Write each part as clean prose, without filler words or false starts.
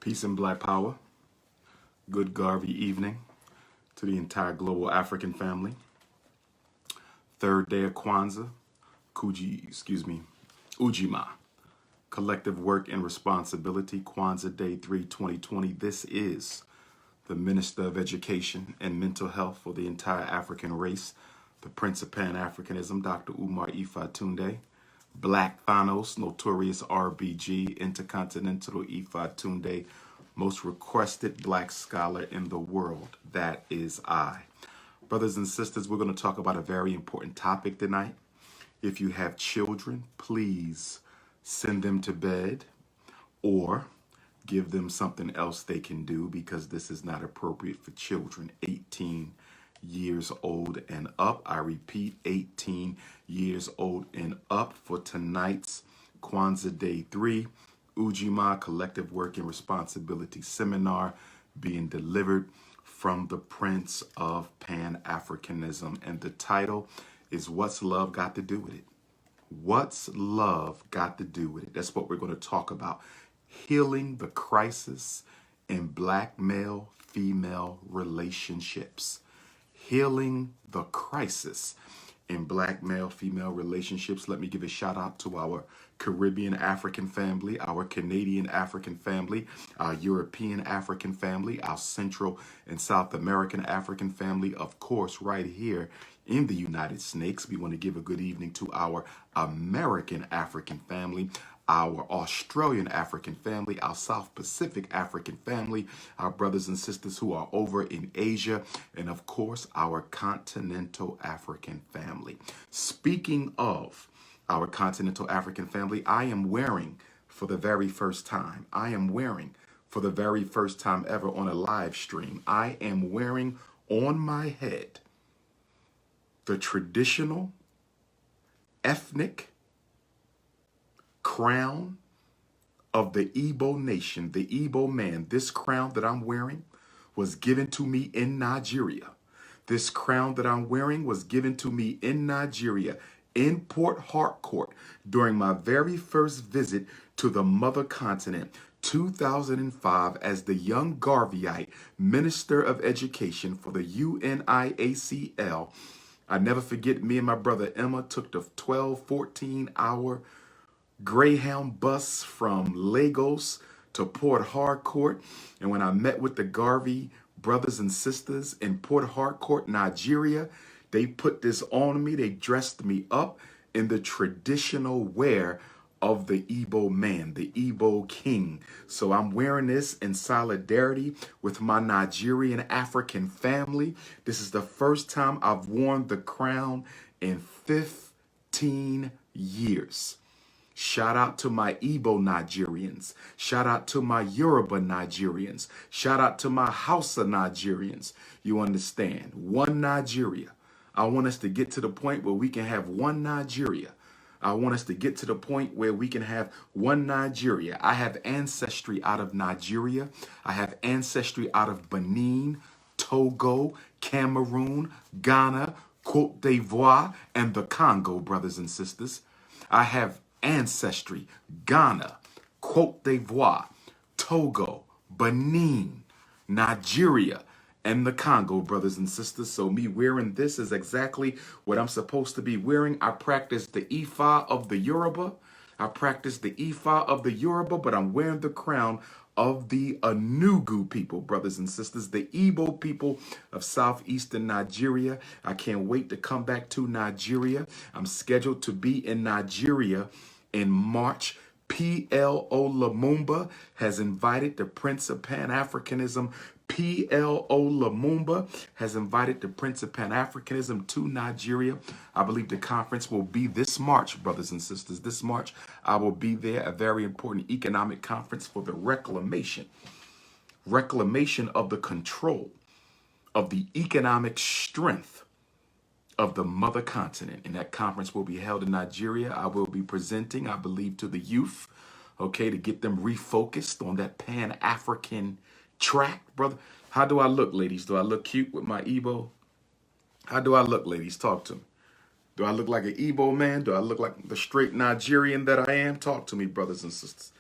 Peace and Black Power. Good Garvey evening to the entire global African family. Third day of Kwanzaa, Ujima. Collective work and responsibility, Kwanzaa Day 3, 2020. This is the Minister of Education and Mental Health for the entire African race, the Prince of PanAfricanism, Dr.Umar Ifatunde, Black Thanos, Notorious RBG, Intercontinental Ifatunde, most requested Black scholar in the world. That is I. Brothers and sisters, we're going to talk about a very important topic tonight. If you have children, please send them to bed or give them something else they can do, because this is not appropriate for children 18 years old and up. I repeat, 18 years old and up for tonight's Kwanzaa Day 3 Ujima Collective Work and Responsibility Seminar, being delivered from the Prince of Pan-Africanism. And the title is What's Love Got to Do with It? What's love got to do with it? That's what we're going to talk about. Healing the crisis in Black male-female relationships. Healing the crisis in Black male-female relationships. Let me give a shout out to our Caribbean African family, our Canadian African family, our European African family, our Central and South American African family, of course, right here in the United States. We want to give a good evening to our American African family, our Australian African family, our South Pacific African family, our brothers and sisters who are over in Asia, and of course, our continental African family. Speaking of our continental African family, I am wearing for the very first time ever on a live stream, I am wearing on my head the traditional ethnic crown of the Igbo nation, the Igbo man. This crown that I'm wearing was given to me in Nigeria. This crown that I'm wearing was given to me in Nigeria, in Port Harcourt, during my very first visit to the mother continent, 2005, as the young Garveyite Minister of Education for the UNIACL. I never forget, me and my brother Emma took the 14-hour Greyhound bus from Lagos to Port Harcourt. And when I met with the Garvey brothers and sisters in Port Harcourt, Nigeria, they put this on me. They dressed me up in the traditional wear of the Igbo man, the Igbo king. So I'm wearing this in solidarity with my Nigerian African family. This is the first time I've worn the crown in 15 years. Shout out to my Igbo Nigerians. Shout out to my Yoruba Nigerians. Shout out to my Hausa Nigerians. You understand? One Nigeria. I want us to get to the point where we can have one Nigeria. I want us to get to the point where we can have one Nigeria. I have ancestry out of Nigeria. I have ancestry out of Benin, Togo, Cameroon, Ghana, Cote d'Ivoire, and the Congo, brothers and sisters. I have ancestry, Ghana, Cote d'Ivoire, Togo, Benin, Nigeria, and the Congo, brothers and sisters. So me wearing this is exactly what I'm supposed to be wearing. I practice the Ifa of the Yoruba. But I'm wearing the crown of the Enugu people, brothers and sisters, the Igbo people of southeastern Nigeria. I can't wait to come back to Nigeria. I'm scheduled to be in Nigeria in March. PLO Lumumba has invited the Prince of Pan-Africanism. PLO Lumumba has invited the Prince of Pan-Africanism to Nigeria. I believe the conference will be this March, brothers and sisters. This March, I will be there, a very important economic conference for the reclamation of the control of the economic strength of the mother continent. And that conference will be held in Nigeria. I will be presenting, I believe, to the youth, okay, to get them refocused on that Pan-African track, brother. How do I look, ladies? Do I look cute with my Igbo? How do I look, ladies? Talk to me. Do I look like an Igbo man? Do I look like the straight Nigerian that I am? Talk to me, brothers and sisters.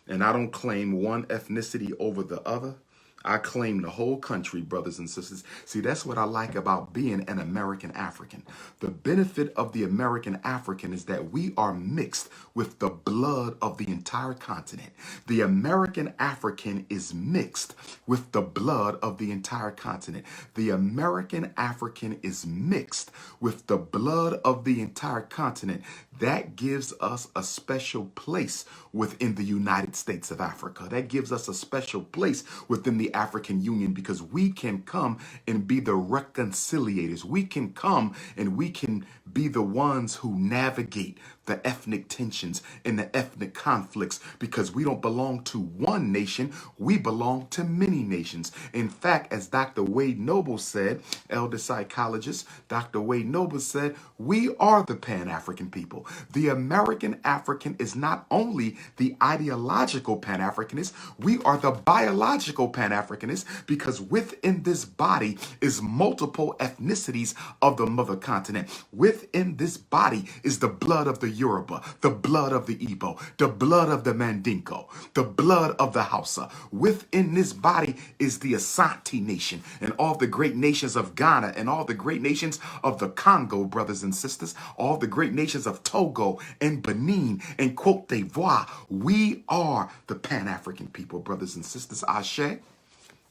And I don't claim one ethnicity over the other. I claim the whole country, brothers and sisters. See, that's what I like about being an American African. The benefit of the American African is that we are mixed with the blood of the entire continent. The American African is mixed with the blood of the entire continent. The American African is mixed with the blood of the entire continent. That gives us a special place within the United States of Africa. That gives us a special place within the African Union, because we can come and be the reconciliators. We can come and we can be the ones who navigate the ethnic tensions and the ethnic conflicts, because we don't belong to one nation, we belong to many nations. In fact, as Dr. Wade Noble said, elder psychologist, Dr. Wade Noble said, we are the Pan-African people. The American African is not only the ideological Pan-Africanist, we are the biological Pan-Africanist, because within this body is multiple ethnicities of the mother continent. Within this body is the blood of the Yoruba, the blood of the Igbo, the blood of the Mandingo, the blood of the Hausa. Within this body is the Asante nation and all the great nations of Ghana and all the great nations of the Congo, brothers and sisters, all the great nations of Togo and Benin and Cote d'Ivoire. We are the Pan-African people, brothers and sisters. Ashe,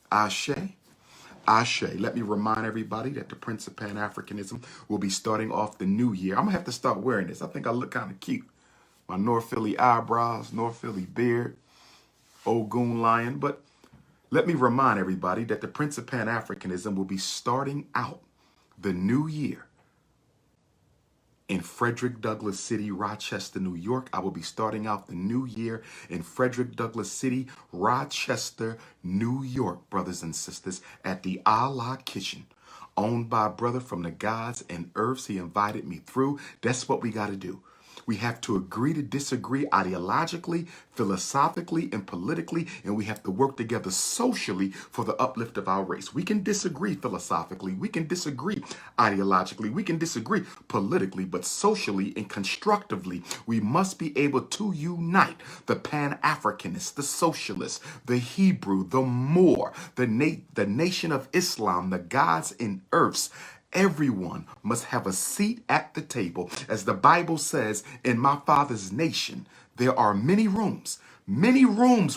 Ashe, Ashe. Let me remind everybody that the Prince of Pan-Africanism will be starting off the new year. I'm going to have to start wearing this. I think I look kind of cute. My North Philly eyebrows, North Philly beard, old goon lion. But let me remind everybody that the Prince of Pan-Africanism will be starting out the new year in Frederick Douglass City, Rochester, New York. I will be starting out the new year in Frederick Douglass City, Rochester, New York, brothers and sisters, at the Allah Kitchen, owned by a brother from the gods and earths. He invited me through. That's what we got to do. We have to agree to disagree ideologically, philosophically, and politically, and we have to work together socially for the uplift of our race. We can disagree philosophically, we can disagree ideologically, we can disagree politically, but socially and constructively, we must be able to unite the Pan-Africanists, the socialists, the Hebrew, the Moor, the nation of Islam, the gods and earths. Everyone must have a seat at the table. As the Bible says, in my Father's nation, there are many rooms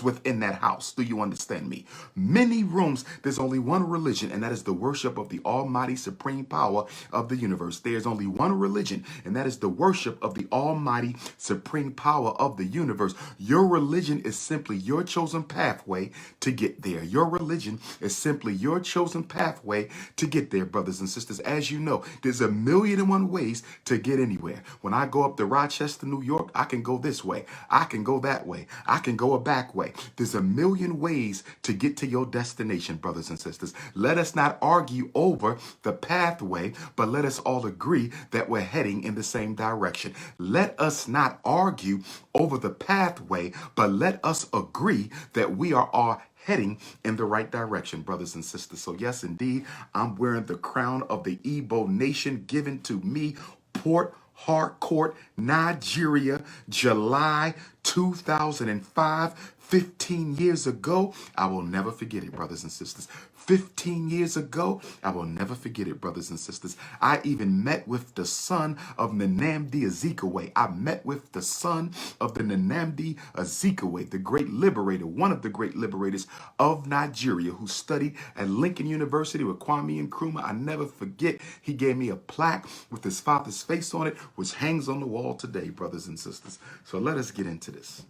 within that house. Do you understand me? Many rooms. There's only one religion, and that is the worship of the almighty supreme power of the universe. There's only one religion, and that is the worship of the almighty supreme power of the universe. Your religion is simply your chosen pathway to get there. Your religion is simply your chosen pathway to get there, brothers and sisters. As you know, there's 1,000,001 ways to get anywhere. When I go up to Rochester, New York, I can go this way. I can go that way. I can go a back way. There's 1,000,000 ways to get to your destination, brothers and sisters. Let us not argue over the pathway, but let us all agree that we're heading in the same direction. Let us not argue over the pathway, but let us agree that we are all heading in the right direction, brothers and sisters. So yes, indeed, I'm wearing the crown of the Igbo nation given to me, Port Harcourt, Nigeria, July 2005, 15 years ago. I will never forget it, brothers and sisters. 15 years ago, I will never forget it, brothers and sisters. I even met with the son of Nnamdi Azikiwe. I met with the son of the Nnamdi Azikiwe, the great liberator, one of the great liberators of Nigeria, who studied at Lincoln University with Kwame Nkrumah. I never forget, he gave me a plaque with his father's face on it, which hangs on the wall today, brothers and sisters. So let us get into this.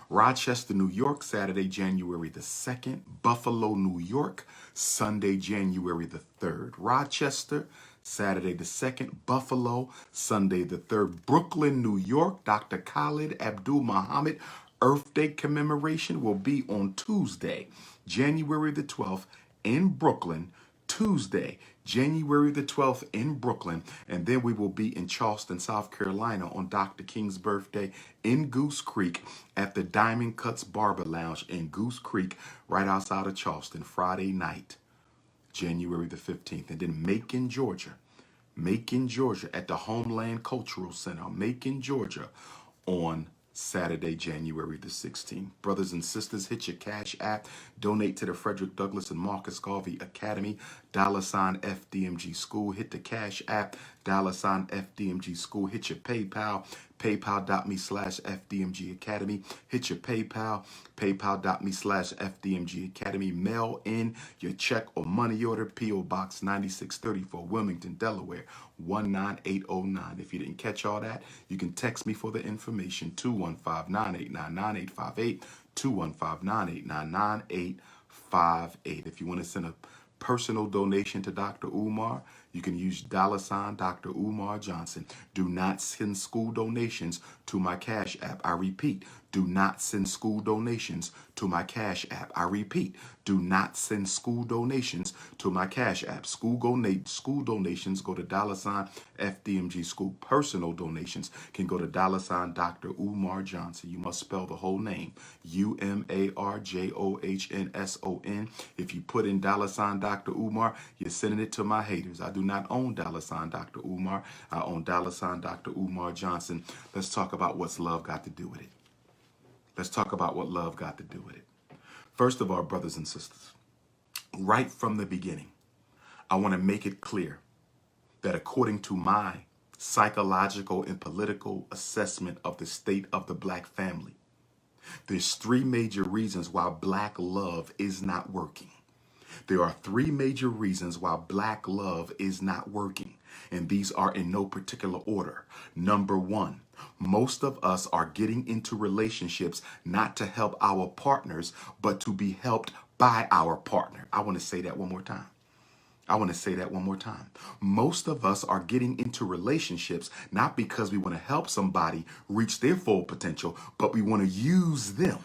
Rochester, New York, Saturday, January the 2nd. Buffalo, New York, Sunday, January the 3rd. Rochester, Saturday the 2nd. Buffalo, Sunday the 3rd. Brooklyn, New York, Dr. Khalid Abdul Muhammad Earth Day commemoration will be on Tuesday, January the 12th in Brooklyn. Tuesday, January the 12th in Brooklyn, and then we will be in Charleston, South Carolina on Dr. King's birthday in Goose Creek at the Diamond Cuts Barber Lounge in Goose Creek, right outside of Charleston, Friday night, January the 15th. And then Macon, Georgia at the Homeland Cultural Center, Macon, Georgia on Saturday, January the 16th. Brothers and sisters, hit your Cash App. Donate to the Frederick Douglass and Marcus Garvey Academy. $ FDMG School. Hit the Cash App. $ FDMG School. Hit your PayPal. PayPal.me/FDMG Academy. Hit your PayPal. PayPal.me/FDMG Academy. Mail in your check or money order. P.O. Box 9634, Wilmington, Delaware 19809. If you didn't catch all that, you can text me for the information. 215-989-9858. 215-989-9858. If you want to send a personal donation to Dr. Umar, you can use $ DrUmarJohnson. Do not send school donations to my Cash App. I repeat, do not send school donations to my Cash App. I repeat, do not send school donations to my Cash App. School donations go to $ FDMG School. Personal donations can go to $ Dr. Umar Johnson. You must spell the whole name. UMARJOHNSON. If you put in $ Dr. Umar, you're sending it to my haters. I do not own $ Dr. Umar. I own $ Dr. Umar Johnson. Let's talk about what's love got to do with it. Let's talk about what love got to do with it. First of all, brothers and sisters, right from the beginning, I want to make it clear that according to my psychological and political assessment of the state of the black family, there's 3 major reasons why black love is not working. There are 3 major reasons why black love is not working, and these are in no particular order. Number 1, most of us are getting into relationships not to help our partners, but to be helped by our partner. I want to say that one more time. Most of us are getting into relationships not because we want to help somebody reach their full potential, but we want to use them.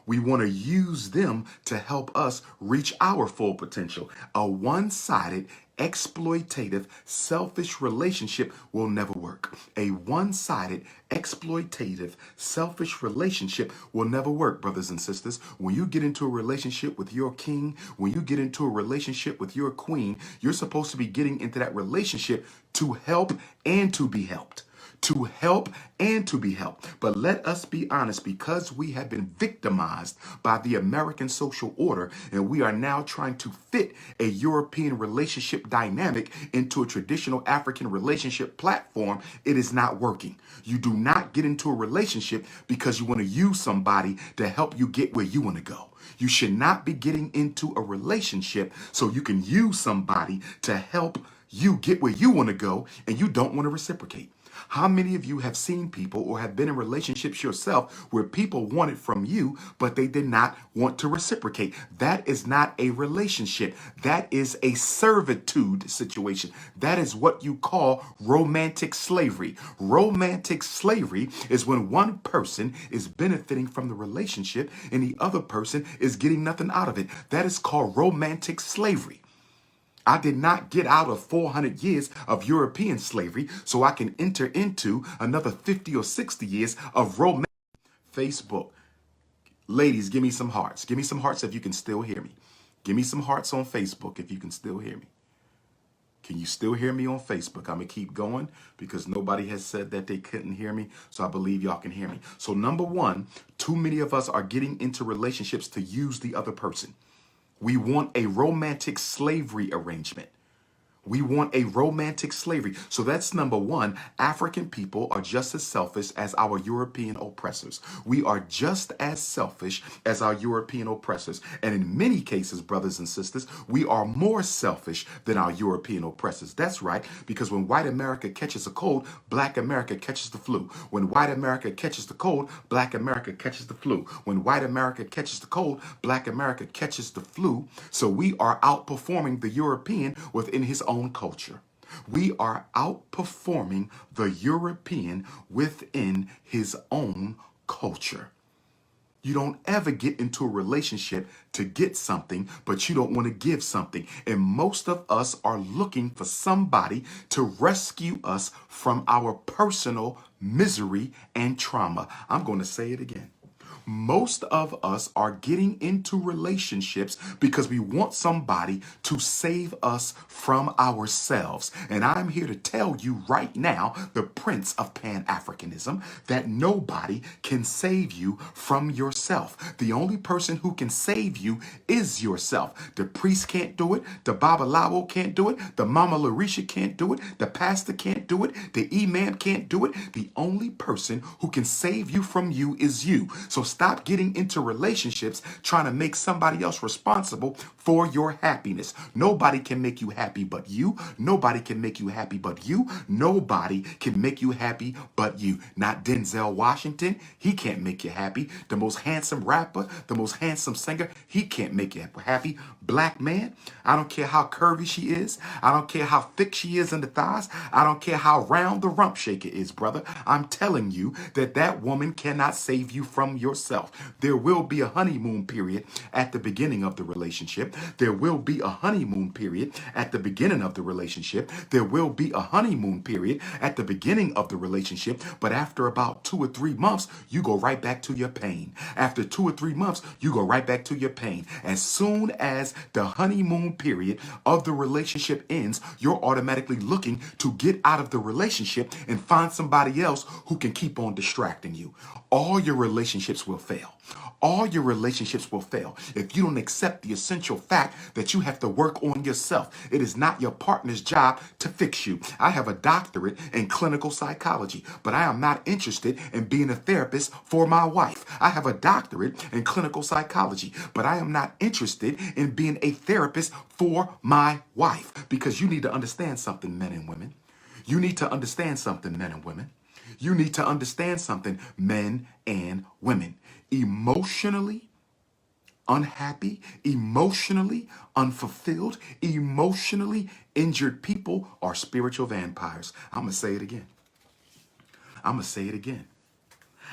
We want to use them to help us reach our full potential. A one-sided, exploitative, selfish relationship will never work. A one-sided, exploitative, selfish relationship will never work, brothers and sisters. When you get into a relationship with your king, when you get into a relationship with your queen, you're supposed to be getting into that relationship to help and to be helped. To help and to be helped. But let us be honest, because we have been victimized by the American social order, and we are now trying to fit a European relationship dynamic into a traditional African relationship platform, it is not working. You do not get into a relationship because you want to use somebody to help you get where you want to go. You should not be getting into a relationship so you can use somebody to help you get where you want to go, and you don't want to reciprocate. How many of you have seen people or have been in relationships yourself where people wanted from you, but they did not want to reciprocate? That is not a relationship. That is a servitude situation. That is what you call romantic slavery. Romantic slavery is when one person is benefiting from the relationship and the other person is getting nothing out of it. That is called romantic slavery. I did not get out of 400 years of European slavery so I can enter into another 50 or 60 years of romantic. Facebook. Ladies, give me some hearts. Give me some hearts if you can still hear me. Give me some hearts on Facebook if you can still hear me. Can you still hear me on Facebook? I'm going to keep going because nobody has said that they couldn't hear me. So I believe y'all can hear me. So number 1, too many of us are getting into relationships to use the other person. We want a romantic slavery arrangement. We want a romantic slavery. So that's number 1. African people are just as selfish as our European oppressors. We are just as selfish as our European oppressors. And in many cases, brothers and sisters, we are more selfish than our European oppressors. That's right, because when white America catches a cold, black America catches the flu. When white America catches the cold, black America catches the flu. When white America catches the cold, black America catches the flu. So we are outperforming the European within his own culture. We are outperforming the European within his own culture. You don't ever get into a relationship to get something, but you don't want to give something. And most of us are looking for somebody to rescue us from our personal misery and trauma. I'm going to say it again. Most of us are getting into relationships because we want somebody to save us from ourselves. And I'm here to tell you right now, the Prince of PanAfricanism, that nobody can save you from yourself. The only person who can save you is yourself. The priest can't do it. The Babalawo can't do it. The Mama Larisha can't do it. The pastor can't do it. The imam can't do it. The only person who can save you from you is you. So stop getting into relationships trying to make somebody else responsible for your happiness. Nobody can make you happy but you. Nobody can make you happy but you. Nobody can make you happy but you. Not Denzel Washington. He can't make you happy. The most handsome rapper, the most handsome singer, he can't make you happy. Black man, I don't care how curvy she is. I don't care how thick she is in the thighs. I don't care how round the rump shaker is, brother. I'm telling you that that woman cannot save you from yourself. There will be a honeymoon period at the beginning of the relationship. There will be a honeymoon period at the beginning of the relationship. There will be a honeymoon period at the beginning of the relationship. But after about 2 or 3 months, you go right back to your pain. After 2 or 3 months, you go right back to your pain. As soon as the honeymoon period of the relationship ends, you're automatically looking to get out of the relationship and find somebody else who can keep on distracting you. All your relationships will fail. All your relationships will fail if you don't accept the essential fact that you have to work on yourself. It is not your partner's job to fix you. I have a doctorate in clinical psychology, but I am not interested in being a therapist for my wife. I have a doctorate in clinical psychology, but I am not interested in being a therapist for my wife, because you need to understand something, men and women. You need to understand something, men and women. You need to understand something, men and women. Emotionally unhappy, emotionally unfulfilled, emotionally injured people are spiritual vampires. I'm going to say it again. I'm going to say it again.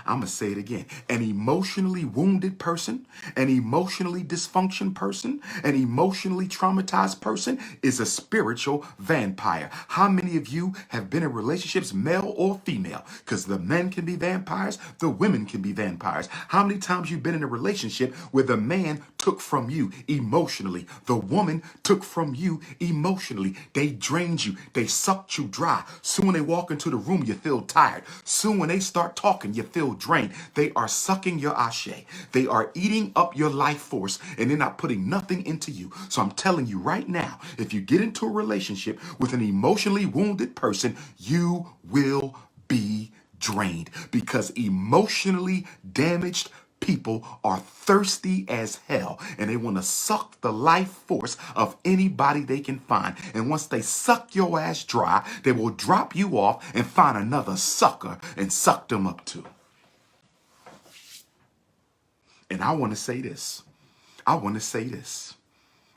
I'm going to say it again. An emotionally wounded person, an emotionally dysfunctional person, an emotionally traumatized person is a spiritual vampire. How many of you have been in relationships, male or female? Because the men can be vampires, the women can be vampires. How many times you've been in a relationship where the man took from you emotionally, the woman took from you emotionally. They drained you, they sucked you dry. Soon when they walk into the room, you feel tired. Soon when they start talking, you feel drained. They are sucking your ashe. They are eating up your life force, and they're not putting nothing into you. So I'm telling you right now, if you get into a relationship with an emotionally wounded person, you will be drained, because emotionally damaged people are thirsty as hell, and they want to suck the life force of anybody they can find. And once they suck your ass dry, they will drop you off and find another sucker and suck them up too. And I want to say this. I want to say this.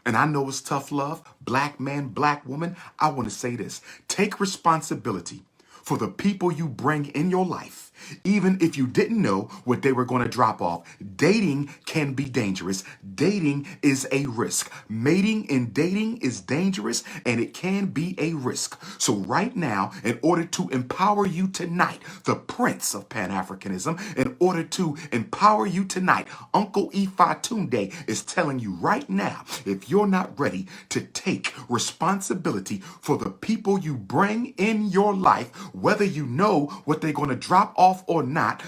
And I know it's tough love. Black man, black woman. I want to say this. Take responsibility for the people you bring in your life. Even if you didn't know what they were going to drop off. Dating can be dangerous. Dating is a risk. Mating and dating is dangerous, and it can be a risk. So right now, in order to empower you tonight, the Prince of PanAfricanism, in order to empower you tonight, Uncle Ifatunde is telling you right now, if you're not ready to take responsibility for the people you bring in your life, whether you know what they're going to drop off or not,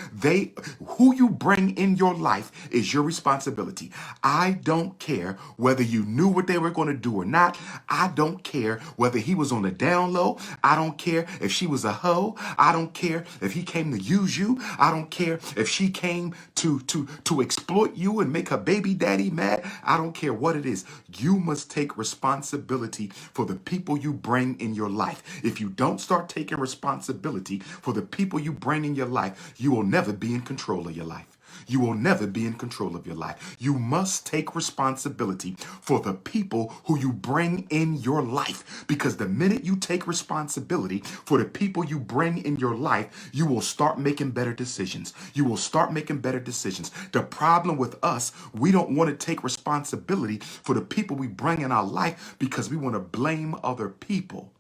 who you bring in your life is your responsibility. I don't care whether you knew what they were going to do or not. I don't care whether he was on the down low. I don't care if she was a hoe. I don't care if he came to use you. I don't care if she came to exploit you and make her baby daddy mad. I don't care what it is. You must take responsibility for the people you bring in your life. If you don't start taking responsibility for the people you bring in your life, you will never be in control of your life. You will never be in control of your life. You must take responsibility for the people who you bring in your life, because the minute you take responsibility for the people you bring in your life, you will start making better decisions. You will start making better decisions. The problem with us, we don't want to take responsibility for the people we bring in our life because we want to blame other people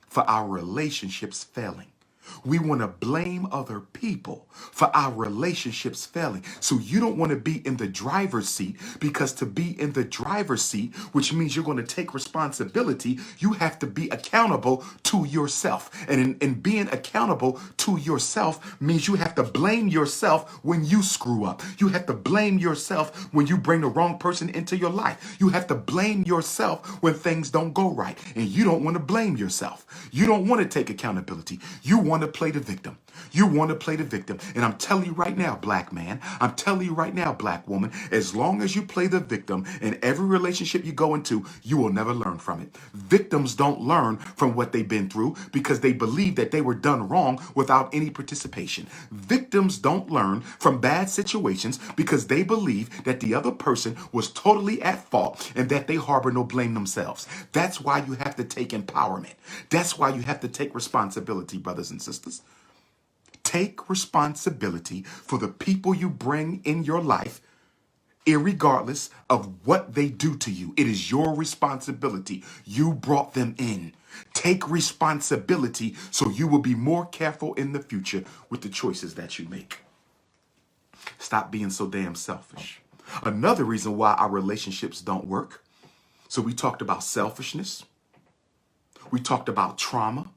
for our relationships failing. We want to blame other people for our relationships failing. So you don't want to be in the driver's seat, because to be in the driver's seat, which means you're going to take responsibility, you have to be accountable to yourself. And in being accountable to yourself means you have to blame yourself when you screw up. You have to blame yourself when you bring the wrong person into your life. You have to blame yourself when things don't go right. And you don't want to blame yourself. You don't want to take accountability. You want to play the victim. You want to play the victim. And I'm telling you right now, black man, I'm telling you right now, black woman, as long as you play the victim in every relationship you go into, you will never learn from it. Victims don't learn from what they've been through because they believe that they were done wrong without any participation. Victims don't learn from bad situations because they believe that the other person was totally at fault and that they harbor no blame themselves. That's why you have to take empowerment. That's why you have to take responsibility, brothers and sisters. Take responsibility for the people you bring in your life, irregardless of what they do to you. It is your responsibility. You brought them in. Take responsibility so you will be more careful in the future with the choices that you make. Stop being so damn selfish. Another reason why our relationships don't work. So we talked about selfishness. We talked about trauma.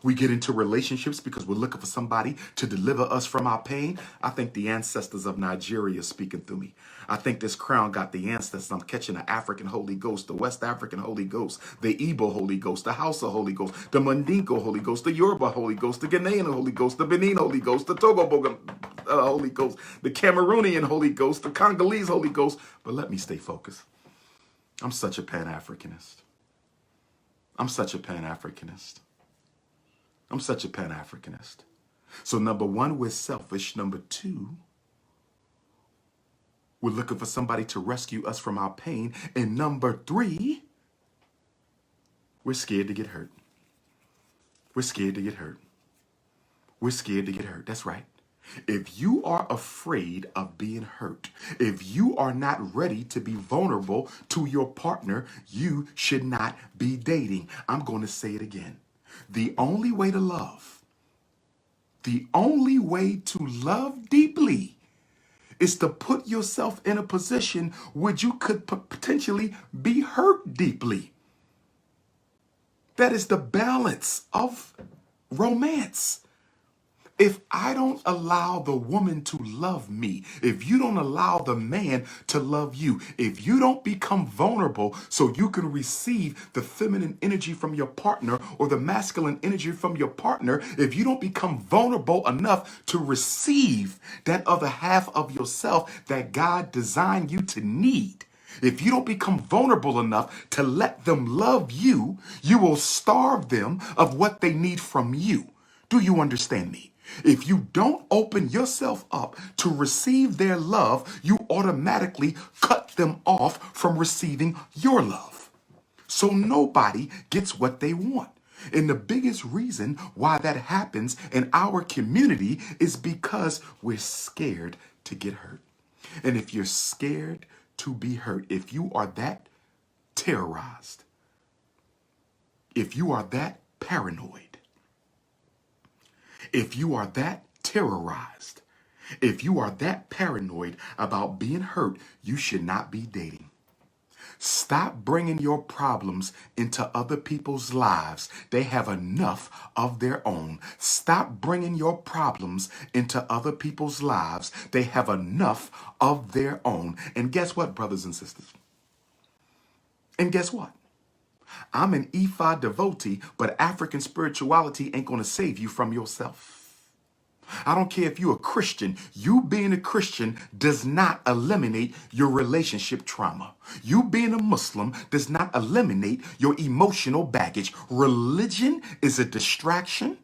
We get into relationships because we're looking for somebody to deliver us from our pain. I think the ancestors of Nigeria are speaking through me. I think this crown got the ancestors. I'm catching the African Holy Ghost, the West African Holy Ghost, the Igbo Holy Ghost, the Hausa Holy Ghost, the Mandingo Holy Ghost, the Yoruba Holy Ghost, the Ghanaian Holy Ghost, the Benin Holy Ghost, the Togo Holy Ghost, the Cameroonian Holy Ghost, the Congolese Holy Ghost. But let me stay focused. I'm such a Pan-Africanist. I'm such a Pan-Africanist. I'm such a Pan-Africanist. So number one, we're selfish. Number two, we're looking for somebody to rescue us from our pain. And number three, we're scared to get hurt. We're scared to get hurt. We're scared to get hurt. That's right. If you are afraid of being hurt, if you are not ready to be vulnerable to your partner, you should not be dating. I'm going to say it again. The only way to love deeply is to put yourself in a position where you could potentially be hurt deeply. That is the balance of romance. If I don't allow the woman to love me, if you don't allow the man to love you, if you don't become vulnerable so you can receive the feminine energy from your partner or the masculine energy from your partner, if you don't become vulnerable enough to receive that other half of yourself that God designed you to need, if you don't become vulnerable enough to let them love you, you will starve them of what they need from you. Do you understand me? If you don't open yourself up to receive their love, you automatically cut them off from receiving your love. So nobody gets what they want. And the biggest reason why that happens in our community is because we're scared to get hurt. And if you're scared to be hurt, if you are that terrorized, if you are that paranoid, if you are that terrorized, if you are that paranoid about being hurt, you should not be dating. Stop bringing your problems into other people's lives. They have enough of their own. Stop bringing your problems into other people's lives. They have enough of their own. And guess what, brothers and sisters? And guess what? I'm an Ifa devotee, but African spirituality ain't going to save you from yourself. I don't care if you're a Christian. You being a Christian does not eliminate your relationship trauma. You being a Muslim does not eliminate your emotional baggage. Religion is a distraction.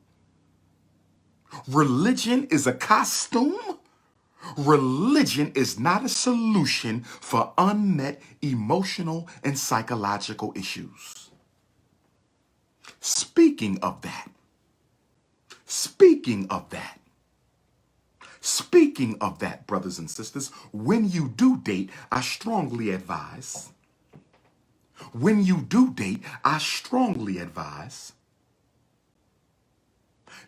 Religion is a costume. Religion is not a solution for unmet emotional and psychological issues. Speaking of that, brothers and sisters, when you do date, I strongly advise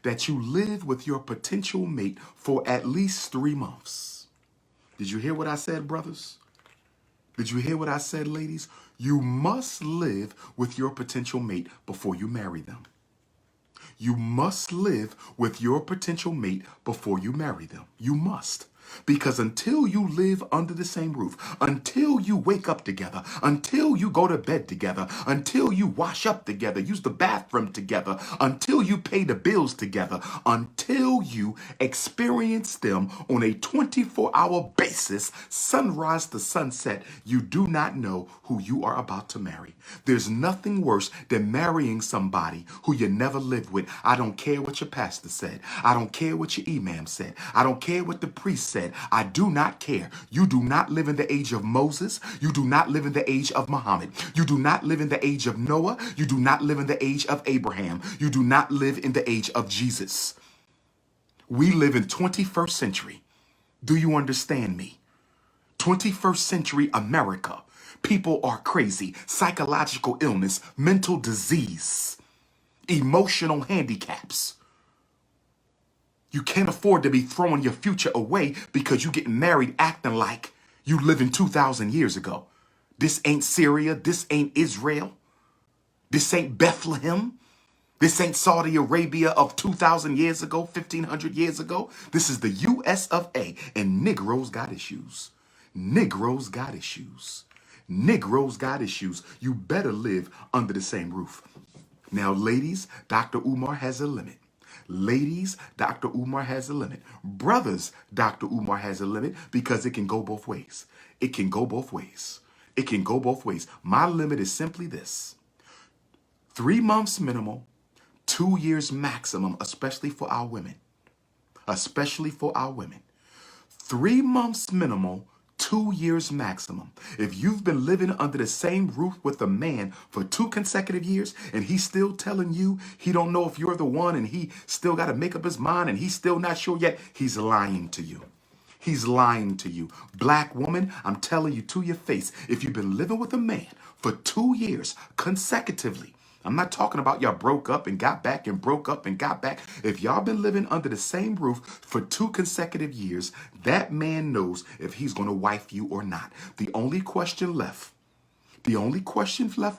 that you live with your potential mate for at least 3 months. Did you hear what I said, brothers? Did you hear what I said, ladies? You must live with your potential mate before you marry them. You must live with your potential mate before you marry them. You must. Because until you live under the same roof, until you wake up together, until you go to bed together, until you wash up together, use the bathroom together, until you pay the bills together, until you experience them on a 24-hour basis, sunrise to sunset, you do not know who you are about to marry. There's nothing worse than marrying somebody who you never lived with. I don't care what your pastor said. I don't care what your imam said. I don't care what the priest said. I do not care. You do not live in the age of Moses. You do not live in the age of Muhammad. You do not live in the age of Noah. You do not live in the age of Abraham. You do not live in the age of Jesus. We live in 21st century. Do you understand me? 21st century America. People are crazy. Psychological illness, mental disease, emotional handicaps. You can't afford to be throwing your future away because you getting married acting like you living 2,000 years ago. This ain't Syria. This ain't Israel. This ain't Bethlehem. This ain't Saudi Arabia of 2,000 years ago, 1,500 years ago. This is the US of A, and Negroes got issues. Negroes got issues. Negroes got issues. You better live under the same roof. Now, ladies, Dr. Umar has a limit. Ladies, Dr. Umar has a limit. Brothers, Dr. Umar has a limit because it can go both ways. It can go both ways. It can go both ways. My limit is simply this: 3 months minimal, 2 years maximum, especially for our women. Especially for our women. 3 months minimal, 2 years maximum. If you've been living under the same roof with a man for 2 consecutive years and he's still telling you he don't know if you're the one and he still got to make up his mind and he's still not sure yet, he's lying to you. He's lying to you. Black woman, I'm telling you to your face, if you've been living with a man for 2 years consecutively, I'm not talking about y'all broke up and got back and broke up and got back. If y'all been living under the same roof for 2 consecutive years, that man knows if he's going to wife you or not. The only question left for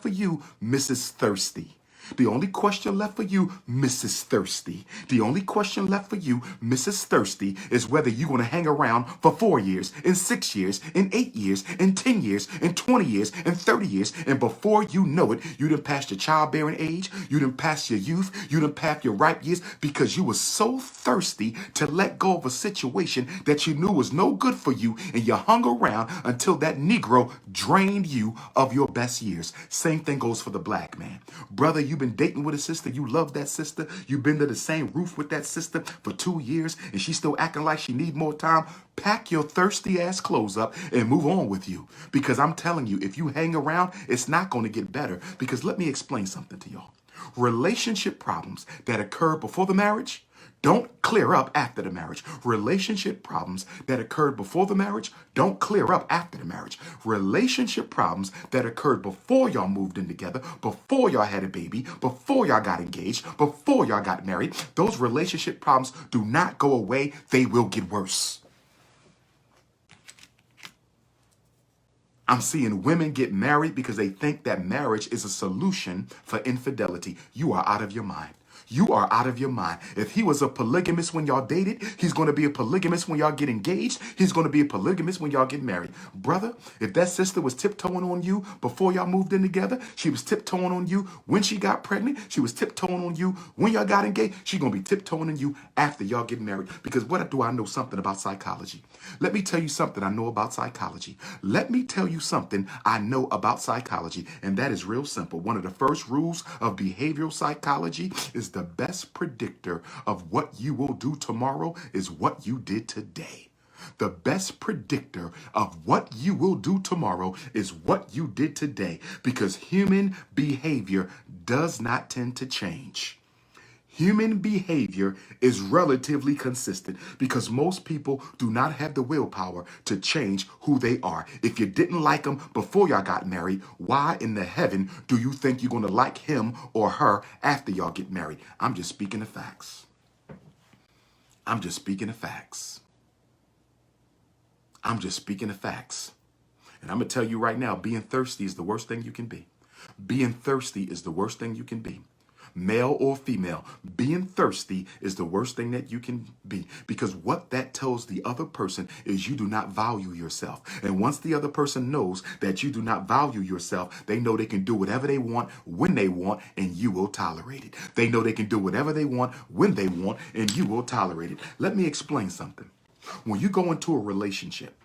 you, Mrs. Thirsty. The only question left for you, Mrs. Thirsty. The only question left for you, Mrs. Thirsty, is whether you're going to hang around for 4 years, in 6 years, in 8 years, in 10 years, in 20 years, in 30 years. And before you know it, you done passed your childbearing age. You done passed your youth. You done passed your ripe years because you were so thirsty to let go of a situation that you knew was no good for you. And you hung around until that Negro drained you of your best years. Same thing goes for the black man. Brother, you've been dating with a sister. You love that sister. You've been to the same roof with that sister for 2 years and she's still acting like she need more time. Pack your thirsty ass clothes up and move on with you. Because I'm telling you, if you hang around, it's not going to get better. Because let me explain something to y'all. Relationship problems that occur before the marriage don't clear up after the marriage. Relationship problems that occurred before the marriage don't clear up after the marriage. Relationship problems that occurred before y'all moved in together, before y'all had a baby, before y'all got engaged, before y'all got married, those relationship problems do not go away. They will get worse. I'm seeing women get married because they think that marriage is a solution for infidelity. You are out of your mind. You are out of your mind. If he was a polygamist when y'all dated, he's going to be a polygamist when y'all get engaged. He's going to be a polygamist when y'all get married. Brother, if that sister was tiptoeing on you before y'all moved in together, she was tiptoeing on you when she got pregnant, she was tiptoeing on you when y'all got engaged, she's going to be tiptoeing on you after y'all get married. Because what do I know something about psychology? Let me tell you something I know about psychology. Let me tell you something I know about psychology. And that is real simple. One of the first rules of behavioral psychology is the best predictor of what you will do tomorrow is what you did today. The best predictor of what you will do tomorrow is what you did today, because human behavior does not tend to change. Human behavior is relatively consistent because most people do not have the willpower to change who they are. If you didn't like them before y'all got married, why in the heaven do you think you're going to like him or her after y'all get married? I'm just speaking the facts. I'm just speaking the facts. I'm just speaking the facts. And I'm going to tell you right now, being thirsty is the worst thing you can be. Being thirsty is the worst thing you can be. Male or female, being thirsty is the worst thing that you can be, because what that tells the other person is you do not value yourself. And once the other person knows that you do not value yourself, they know they can do whatever they want when they want, and you will tolerate it. They know they can do whatever they want when they want, and you will tolerate it. Let me explain something. When you go into a relationship,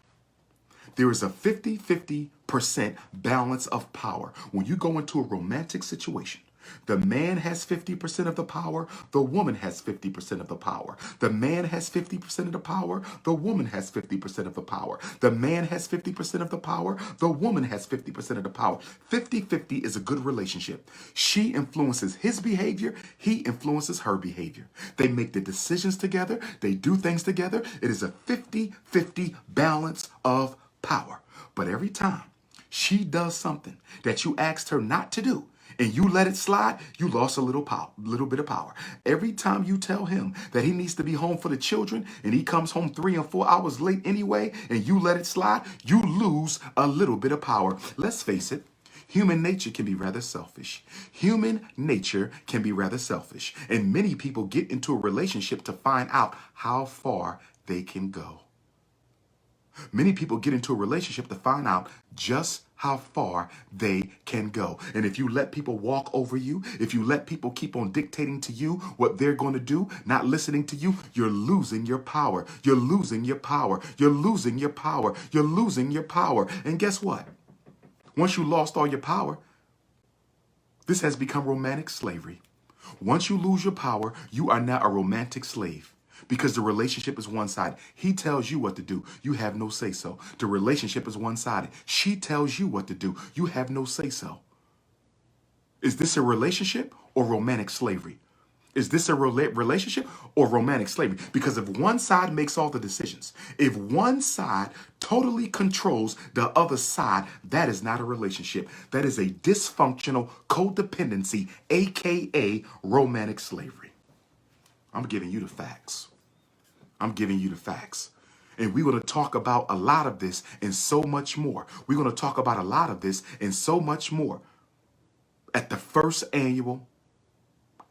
there is a 50-50% balance of power. When you go into a romantic situation, the man has 50% of the power, the woman has 50% of the power. The man has 50% of the power, the woman has 50% of the power. The man has 50% of the power, the woman has 50% of the power. 50-50 is a good relationship. She influences his behavior, he influences her behavior. They make the decisions together, they do things together. It is a 50-50 balance of power. But every time she does something that you asked her not to do, and you let it slide, you lost a little bit of power. Every time you tell him that he needs to be home for the children, and he comes home 3 and 4 hours late anyway, and you let it slide, you lose a little bit of power. Let's face it, human nature can be rather selfish. Human nature can be rather selfish. And many people get into a relationship to find out how far they can go. Many people get into a relationship to find out just how far they can go. And if you let people walk over you, if you let people keep on dictating to you what they're going to do, not listening to you, you're losing your power. You're losing your power. You're losing your power. You're losing your power. And guess what? Once you lost all your power, this has become romantic slavery. Once you lose your power, you are now a romantic slave. Because the relationship is one-sided. He tells you what to do. You have no say-so. The relationship is one-sided. She tells you what to do. You have no say-so. Is this a relationship or romantic slavery? Is this a relationship or romantic slavery? Because if one side makes all the decisions, if one side totally controls the other side, that is not a relationship. That is a dysfunctional codependency, aka romantic slavery. I'm giving you the facts. I'm giving you the facts. And we're going to talk about a lot of this and so much more. We're going to talk about a lot of this and so much more at the first annual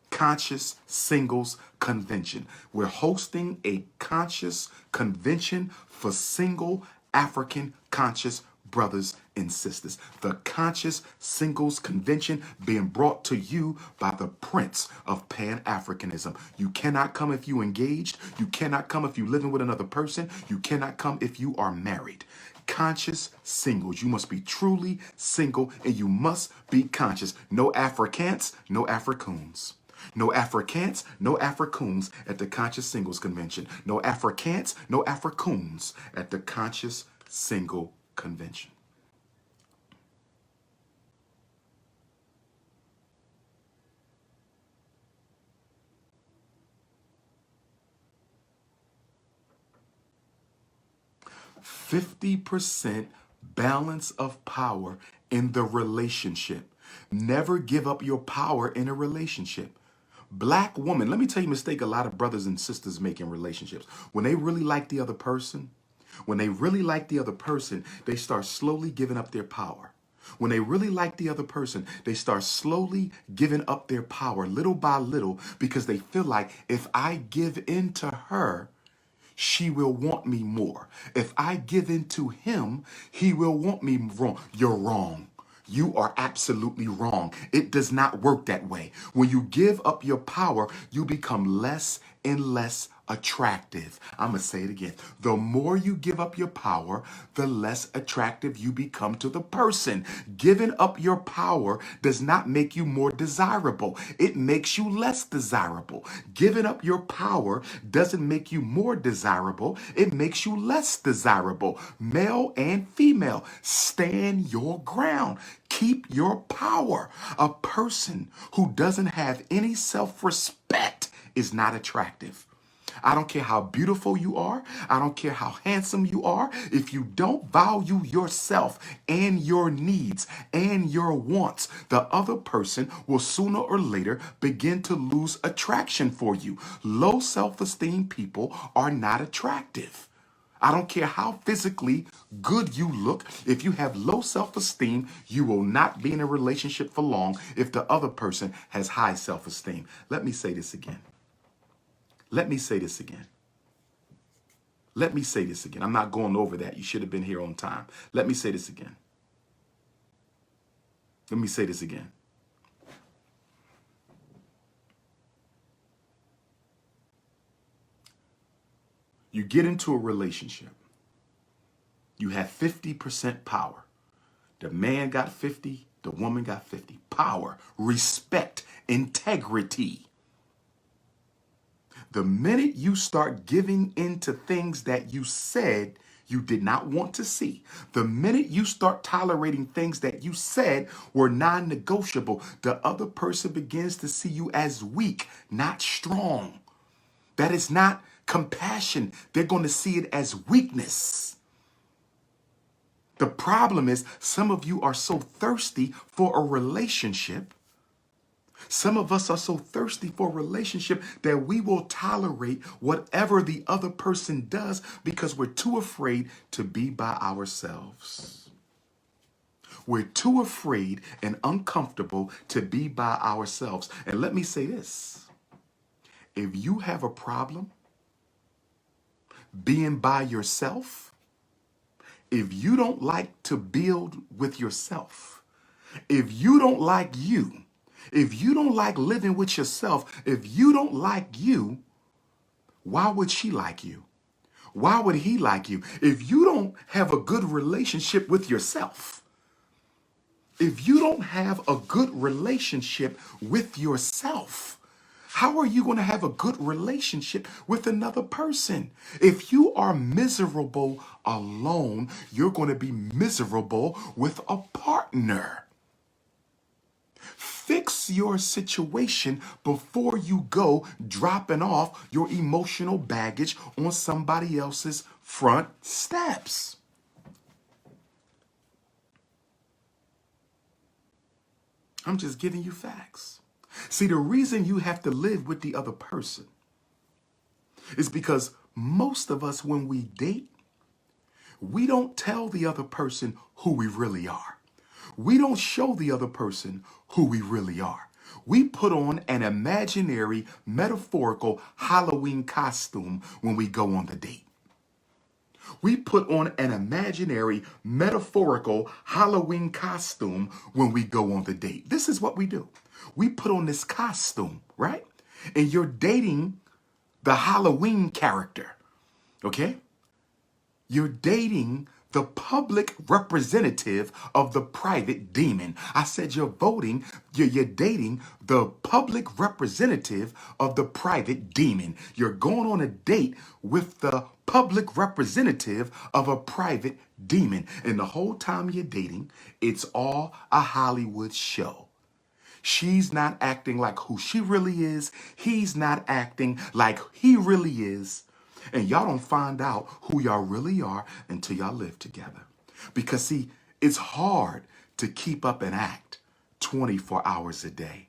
Conscious Singles Convention. We're hosting a conscious convention for single African conscious brothers and sisters. The Conscious Singles Convention being brought to you by the Prince of PanAfricanism. You cannot come if you engaged. You cannot come if you're living with another person. You cannot come if you are married. Conscious singles. You must be truly single, and you must be conscious. No Africans, no Africoons. No Africans, no Africoons at the Conscious Singles Convention. No Africans, no Africoons at the Conscious Single Convention. %50 balance of power in the relationship. Never give up your power in a relationship. Black woman, let me tell you a mistake a lot of brothers and sisters make in relationships. When they really like the other person, they start slowly giving up their power. When they really like the other person, they start slowly giving up their power little by little, because they feel like if I give in to her, she will want me more. If I give in to him, he will want me wrong. You're wrong. You are absolutely wrong. It does not work that way. When you give up your power, you become less and less attractive. I'm going to say it again. The more you give up your power, the less attractive you become to the person. Giving up your power does not make you more desirable. It makes you less desirable. Giving up your power doesn't make you more desirable. It makes you less desirable. Male and female, stand your ground. Keep your power. A person who doesn't have any self-respect is not attractive. I don't care how beautiful you are. I don't care how handsome you are. If you don't value yourself and your needs and your wants, the other person will sooner or later begin to lose attraction for you. Low self-esteem people are not attractive. I don't care how physically good you look. If you have low self-esteem, you will not be in a relationship for long if the other person has high self-esteem. Let me say this again. Let me say this again. Let me say this again. I'm not going over that. You should have been here on time. Let me say this again. Let me say this again. You get into a relationship. You have 50% power. The man got 50, the woman got 50. Power, respect, integrity. The minute you start giving into things that you said you did not want to see, the minute you start tolerating things that you said were non-negotiable, the other person begins to see you as weak, not strong. That is not compassion. They're going to see it as weakness. The problem is some of you are so thirsty for a relationship. Some of us are so thirsty for a relationship that we will tolerate whatever the other person does because we're too afraid to be by ourselves. We're too afraid and uncomfortable to be by ourselves. And let me say this. If you have a problem being by yourself, if you don't like to build with yourself, if you don't like you, if you don't like living with yourself, if you don't like you, why would she like you? Why would he like you? If you don't have a good relationship with yourself, if you don't have a good relationship with yourself, how are you going to have a good relationship with another person? If you are miserable alone, you're going to be miserable with a partner. Fix your situation before you go dropping off your emotional baggage on somebody else's front steps. I'm just giving you facts. See, the reason you have to live with the other person is because most of us, when we date, we don't tell the other person who we really are. We don't show the other person who we really are. We put on an imaginary, metaphorical Halloween costume when we go on the date. We put on an imaginary, metaphorical Halloween costume when we go on the date. This is what we do. We put on this costume, right? And you're dating the Halloween character, okay? You're dating the public representative of the private demon. I said you're dating the public representative of the private demon. You're going on a date with the public representative of a private demon. And the whole time you're dating, it's all a Hollywood show. She's not acting like who she really is. He's not acting like he really is. And y'all don't find out who y'all really are until y'all live together. Because see, it's hard to keep up an act 24 hours a day.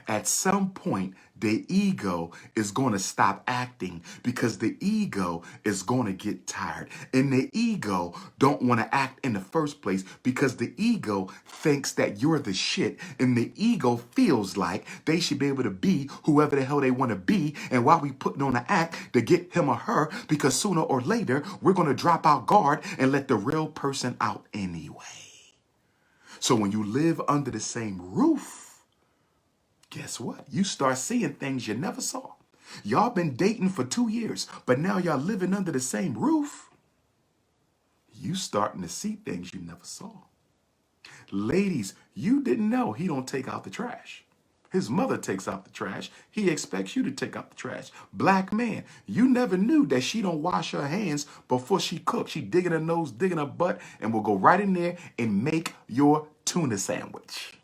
At some point, the ego is going to stop acting because the ego is going to get tired. And the ego don't want to act in the first place because the ego thinks that you're the shit. And the ego feels like they should be able to be whoever the hell they want to be. And while we putting on an act to get him or her, because sooner or later, we're going to drop our guard and let the real person out anyway. So when you live under the same roof, guess what? You start seeing things you never saw. Y'all been dating for 2 years, but now y'all living under the same roof. You starting to see things you never saw. Ladies, you didn't know he don't take out the trash. His mother takes out the trash. He expects you to take out the trash. Black man, you never knew that she don't wash her hands before she cooks. She digging her nose, digging her butt, and will go right in there and make your tuna sandwich.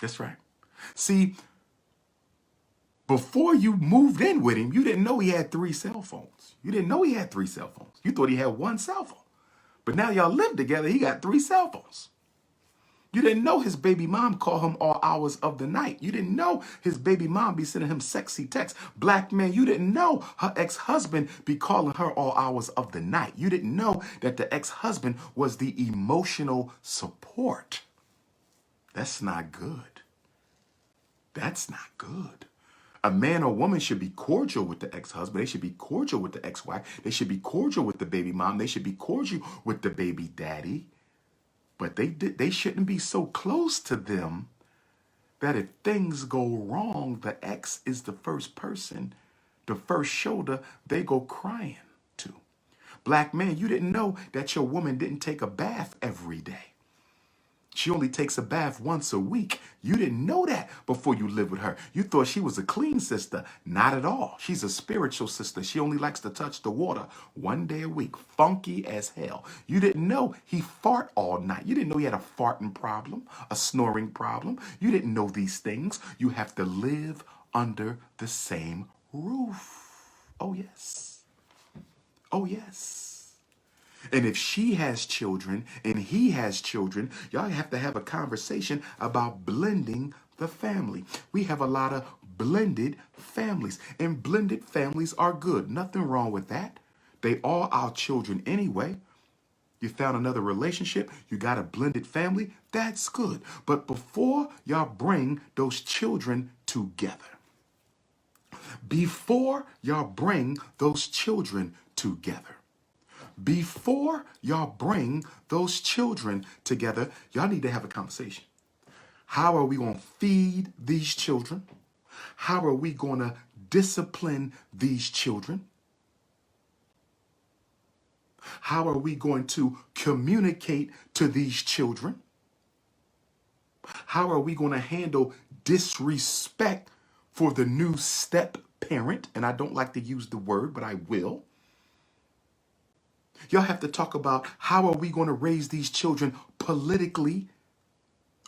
That's right. See, before you moved in with him, you didn't know he had 3 cell phones. You didn't know he had 3 cell phones. You thought he had 1 cell phone. But now y'all live together, he got 3 cell phones. You didn't know his baby mom called him all hours of the night. You didn't know his baby mom be sending him sexy texts. Black man, you didn't know her ex-husband be calling her all hours of the night. You didn't know that the ex-husband was the emotional support. That's not good. That's not good. A man or woman should be cordial with the ex-husband. They should be cordial with the ex-wife. They should be cordial with the baby mom. They should be cordial with the baby daddy. But they shouldn't be so close to them that if things go wrong, the ex is the first person, the first shoulder they go crying to. Black man, you didn't know that your woman didn't take a bath every day. She only takes a bath once a week. You didn't know that before you lived with her. You thought she was a clean sister. Not at all. She's a spiritual sister. She only likes to touch the water 1 day a week. Funky as hell. You didn't know he fart all night. You didn't know he had a farting problem, a snoring problem. You didn't know these things. You have to live under the same roof. Oh, yes. Oh, yes. And if she has children and he has children, y'all have to have a conversation about blending the family. We have a lot of blended families, and blended families are good. Nothing wrong with that. They all our children anyway. You found another relationship, you got a blended family, that's good. But before y'all bring those children together, before y'all bring those children together, before y'all bring those children together, y'all need to have a conversation. How are we going to feed these children? How are we going to discipline these children? How are we going to communicate to these children? How are we going to handle disrespect for the new step parent? And I don't like to use the word, but I will. Y'all have to talk about how are we going to raise these children politically?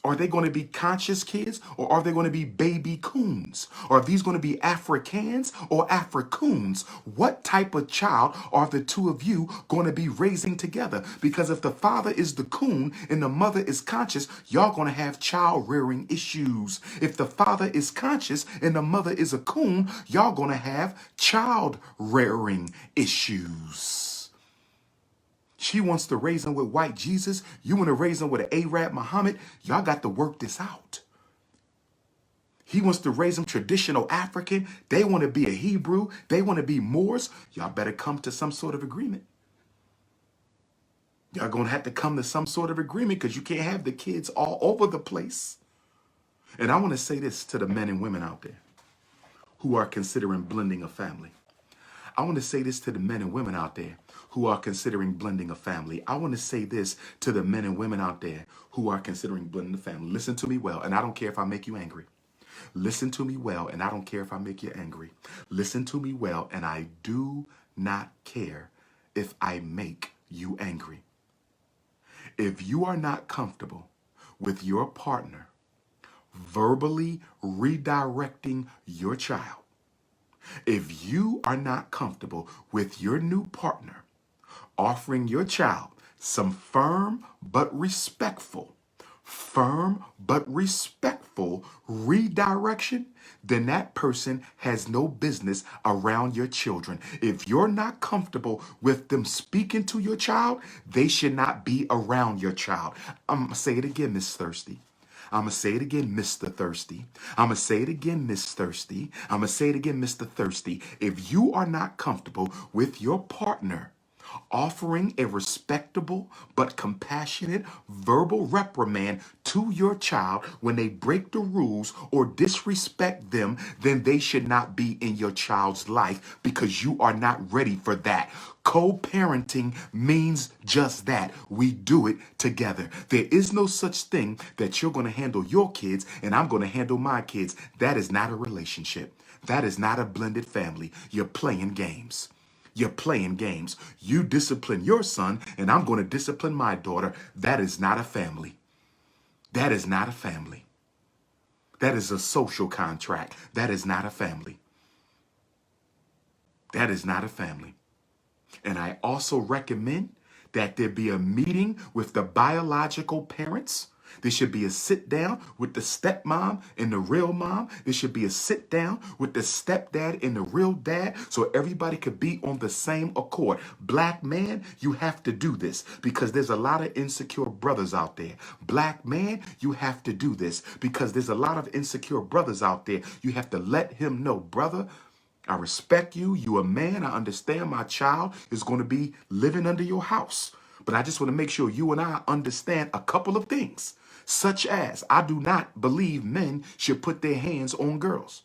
Are they going to be conscious kids, or are they going to be baby coons? Are these going to be Africans or Africoons? What type of child are the two of you going to be raising together? Because if the father is the coon and the mother is conscious, y'all going to have child rearing issues. If the father is conscious and the mother is a coon, y'all going to have child rearing issues. She wants to raise him with white Jesus. You want to raise him with an Arab Muhammad. Y'all got to work this out. He wants to raise him traditional African. They want to be a Hebrew. They want to be Moors. Y'all better come to some sort of agreement. Y'all going to have to come to some sort of agreement, because you can't have the kids all over the place. And I want to say this to the men and women out there who are considering blending a family. I want to say this to the men and women out there who are considering blending a family. I want to say this to the men and women out there who are considering blending a family. Listen to me well, and I don't care if I make you angry. Listen to me well, and I don't care if I make you angry. Listen to me well, and I do not care if I make you angry. If you are not comfortable with your partner verbally redirecting your child, if you are not comfortable with your new partner offering your child some firm but respectful redirection, then that person has no business around your children. If you're not comfortable with them speaking to your child, they should not be around your child. I'm going to say it again, Miss Thirsty. I'm going to say it again, Mr. Thirsty. I'm going to say it again, Miss Thirsty. I'm going to say it again, Mr. Thirsty. If you are not comfortable with your partner offering a respectable but compassionate verbal reprimand to your child when they break the rules or disrespect them, then they should not be in your child's life, because you are not ready for that. Co-parenting means just that. We do it together. There is no such thing that you're going to handle your kids and I'm going to handle my kids. That is not a relationship. That is not a blended family. You're playing games. You're playing games. You discipline your son and I'm going to discipline my daughter. That is not a family. That is not a family. That is a social contract. That is not a family. That is not a family. And I also recommend that there be a meeting with the biological parents. There should be a sit down with the stepmom and the real mom. There should be a sit down with the stepdad and the real dad so everybody could be on the same accord. Black man, you have to do this because there's a lot of insecure brothers out there. Black man, you have to do this because there's a lot of insecure brothers out there. You have to let him know, brother, I respect you. You a man. I understand my child is going to be living under your house. But I just want to make sure you and I understand a couple of things, such as I do not believe men should put their hands on girls.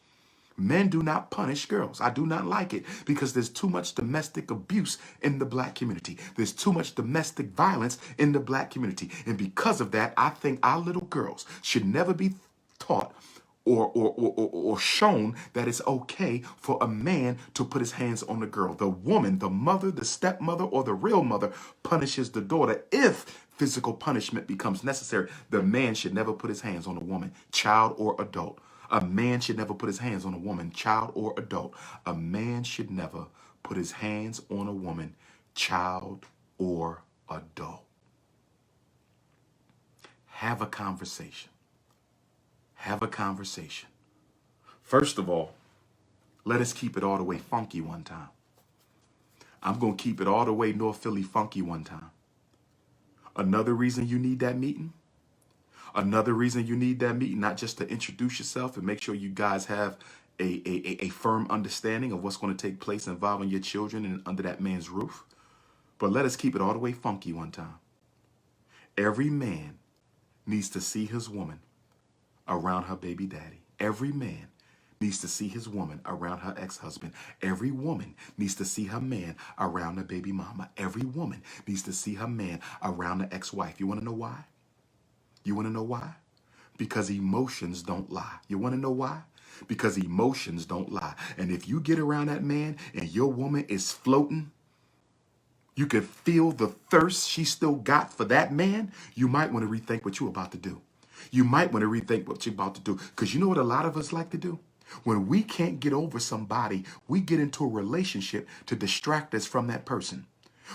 Men do not punish girls. I do not like it because there's too much domestic abuse in the black community. There's too much domestic violence in the black community. And because of that, I think our little girls should never be taught or shown that it's okay for a man to put his hands on the girl. The woman, the mother, the stepmother, or the real mother punishes the daughter if physical punishment becomes necessary. The man should never put his hands on a woman, child or adult. A man should never put his hands on a woman, child or adult. A man should never put his hands on a woman, child or adult. Have a conversation. Have a conversation. First of all, let us keep it all the way funky one time. I'm going to keep it all the way North Philly funky one time. Another reason you need that meeting, not just to introduce yourself and make sure you guys have a firm understanding of what's going to take place involving your children and under that man's roof, but let us keep it all the way funky one time. Every man needs to see his woman around her baby daddy. Every man needs to see his woman around her ex-husband. Every woman needs to see her man around her baby mama. Every woman needs to see her man around the ex-wife. You want to know why? You want to know why? Because emotions don't lie. You want to know why? Because emotions don't lie. And if you get around that man and your woman is floating, you can feel the thirst she still got for that man, you might want to rethink what you're about to do. You might want to rethink what you're about to do. Because you know what a lot of us like to do? When we can't get over somebody, we get into a relationship to distract us from that person.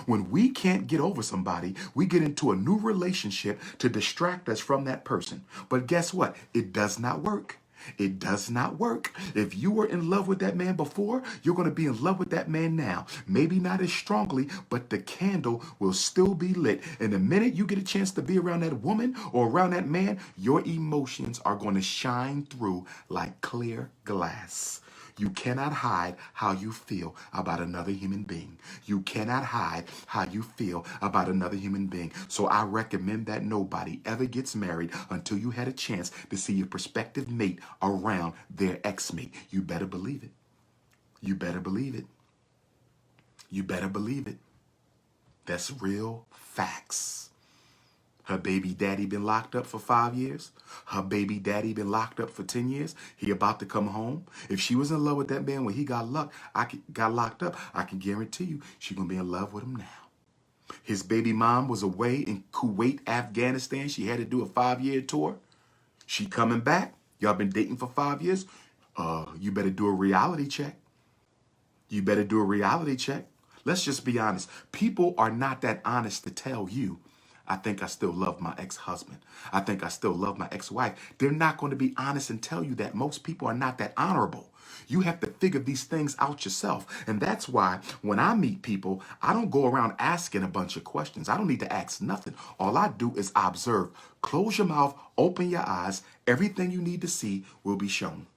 When we can't get over somebody, we get into a new relationship to distract us from that person. But guess what? It does not work. It does not work. If you were in love with that man before, you're going to be in love with that man now. Maybe not as strongly, but the candle will still be lit. And the minute you get a chance to be around that woman or around that man, your emotions are going to shine through like clear glass. You cannot hide how you feel about another human being. You cannot hide how you feel about another human being. So I recommend that nobody ever gets married until you had a chance to see your prospective mate around their ex-mate. You better believe it. You better believe it. You better believe it. That's real facts. Her baby daddy been locked up for 5 years. Her baby daddy been locked up for 10 years. He about to come home. If she was in love with that man when he got locked up, I can guarantee you she's going to be in love with him now. His baby mom was away in Kuwait, Afghanistan. She had to do a 5-year tour. She coming back. Y'all been dating for 5 years. You better do a reality check. You better do a reality check. Let's just be honest. People are not that honest to tell you, I think I still love my ex-husband. I think I still love my ex-wife. They're not going to be honest and tell you that. Most people are not that honorable. You have to figure these things out yourself. And that's why when I meet people, I don't go around asking a bunch of questions. I don't need to ask nothing. All I do is observe. Close your mouth, open your eyes. Everything you need to see will be shown.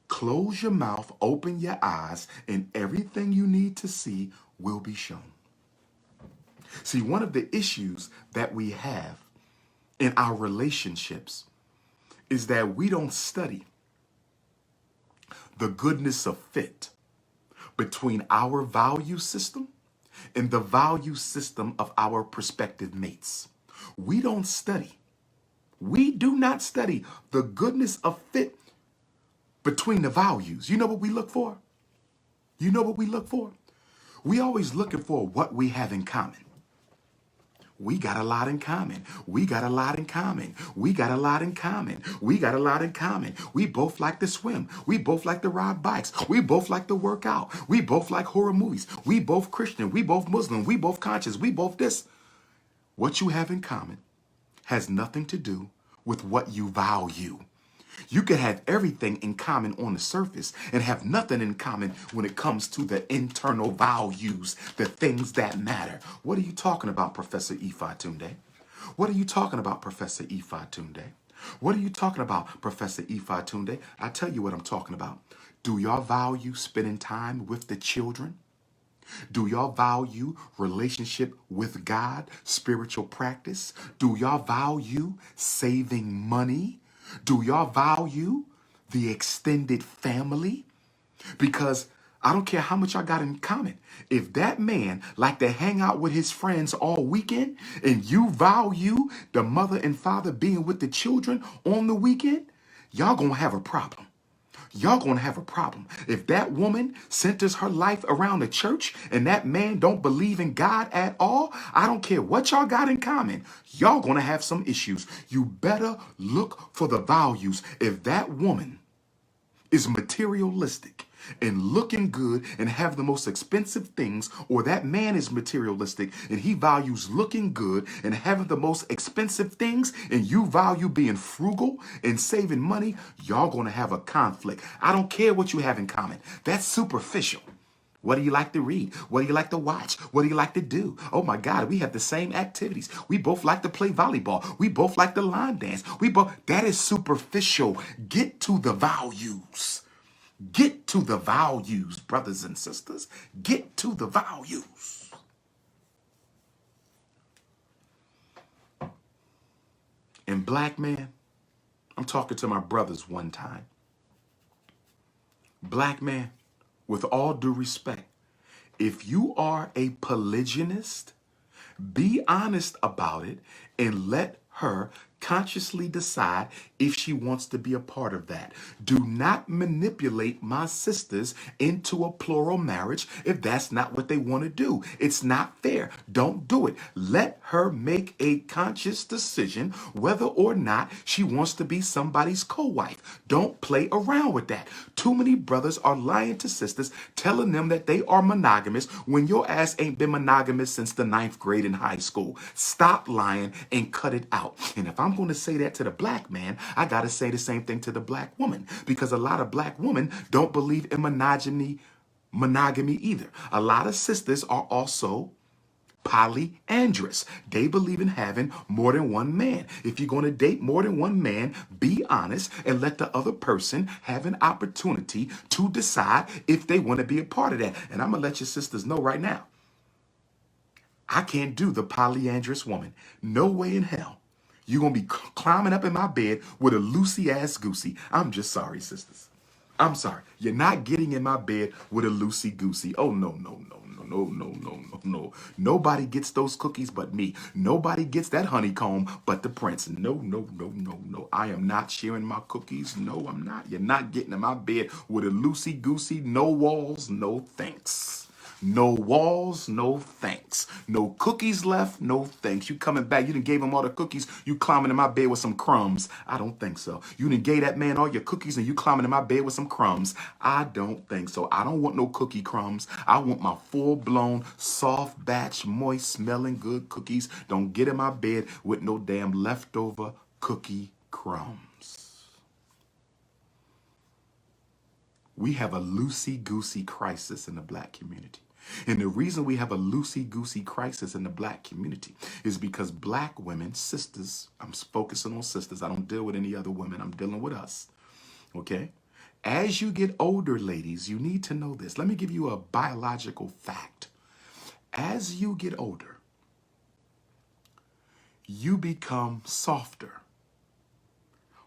Close your mouth, open your eyes, and everything you need to see will be shown. See, one of the issues that we have in our relationships is that we don't study the goodness of fit between our value system and the value system of our prospective mates. We don't study. We do not study the goodness of fit between the values. You know what we look for? You know what we look for? We always looking for what we have in common. We got a lot in common. We got a lot in common. We got a lot in common. We got a lot in common. We both like to swim. We both like to ride bikes. We both like to work out. We both like horror movies. We both Christian. We both Muslim. We both conscious. We both this. What you have in common has nothing to do with what you value. You could have everything in common on the surface and have nothing in common when it comes to the internal values, the things that matter. What are you talking about, Professor Ifatunde? What are you talking about, Professor Ifatunde? What are you talking about, Professor Ifatunde? I tell you what I'm talking about. Do y'all value spending time with the children? Do y'all value relationship with God, spiritual practice? Do y'all value saving money? Do y'all value the extended family? Because I don't care how much y'all got in common. If that man like to hang out with his friends all weekend and you value the mother and father being with the children on the weekend, y'all gonna have a problem. Y'all gonna have a problem. If that woman centers her life around the church and that man don't believe in God at all, I don't care what y'all got in common, y'all gonna have some issues. You better look for the values. If that woman is materialistic and looking good and have the most expensive things, or that man is materialistic and he values looking good and having the most expensive things, and you value being frugal and saving money, y'all gonna have a conflict. I don't care what you have in common. That's superficial. What do you like to read? What do you like to watch? What do you like to do? Oh my God, we have the same activities. We both like to play volleyball. We both like to line dance. That is superficial. Get to the values. Get to the values, brothers and sisters. Get to the values. And black man, I'm talking to my brothers one time. Black man, with all due respect, if you are a polygynist, be honest about it and let her consciously decide if she wants to be a part of that. Do not manipulate my sisters into a plural marriage if that's not what they want to do. It's not fair. Don't do it. Let her make a conscious decision whether or not she wants to be somebody's co-wife. Don't play around with that. Too many brothers are lying to sisters, telling them that they are monogamous when your ass ain't been monogamous since the 9th grade in high school. Stop lying and cut it out. And if I'm going to say that to the black man, I got to say the same thing to the black woman, because a lot of black women don't believe in monogamy either. A lot of sisters are also polyandrous. They believe in having more than one man. If you're going to date more than one man, be honest and let the other person have an opportunity to decide if they want to be a part of that. And I'm going to let your sisters know right now, I can't do the polyandrous woman. No way in hell. You're going to be climbing up in my bed with a loosey ass goosey. I'm just sorry, sisters. I'm sorry. You're not getting in my bed with a loosey goosey. Oh, no, no, no, no, no, no, no, no, no. Nobody gets those cookies but me. Nobody gets that honeycomb but the prince. No, no, no, no, no. I am not sharing my cookies. No, I'm not. You're not getting in my bed with a loosey goosey. No walls, no thanks. No walls, no thanks. No cookies left, no thanks. You coming back, you done gave him all the cookies, you climbing in my bed with some crumbs. I don't think so. You done gave that man all your cookies and you climbing in my bed with some crumbs. I don't think so. I don't want no cookie crumbs. I want my full-blown, soft batch, moist, smelling good cookies. Don't get in my bed with no damn leftover cookie crumbs. We have a loosey-goosey crisis in the black community. And the reason we have a loosey-goosey crisis in the black community is because black women, sisters, I'm focusing on sisters. I don't deal with any other women. I'm dealing with us. Okay? As you get older, ladies, you need to know this. Let me give you a biological fact. As you get older, you become softer,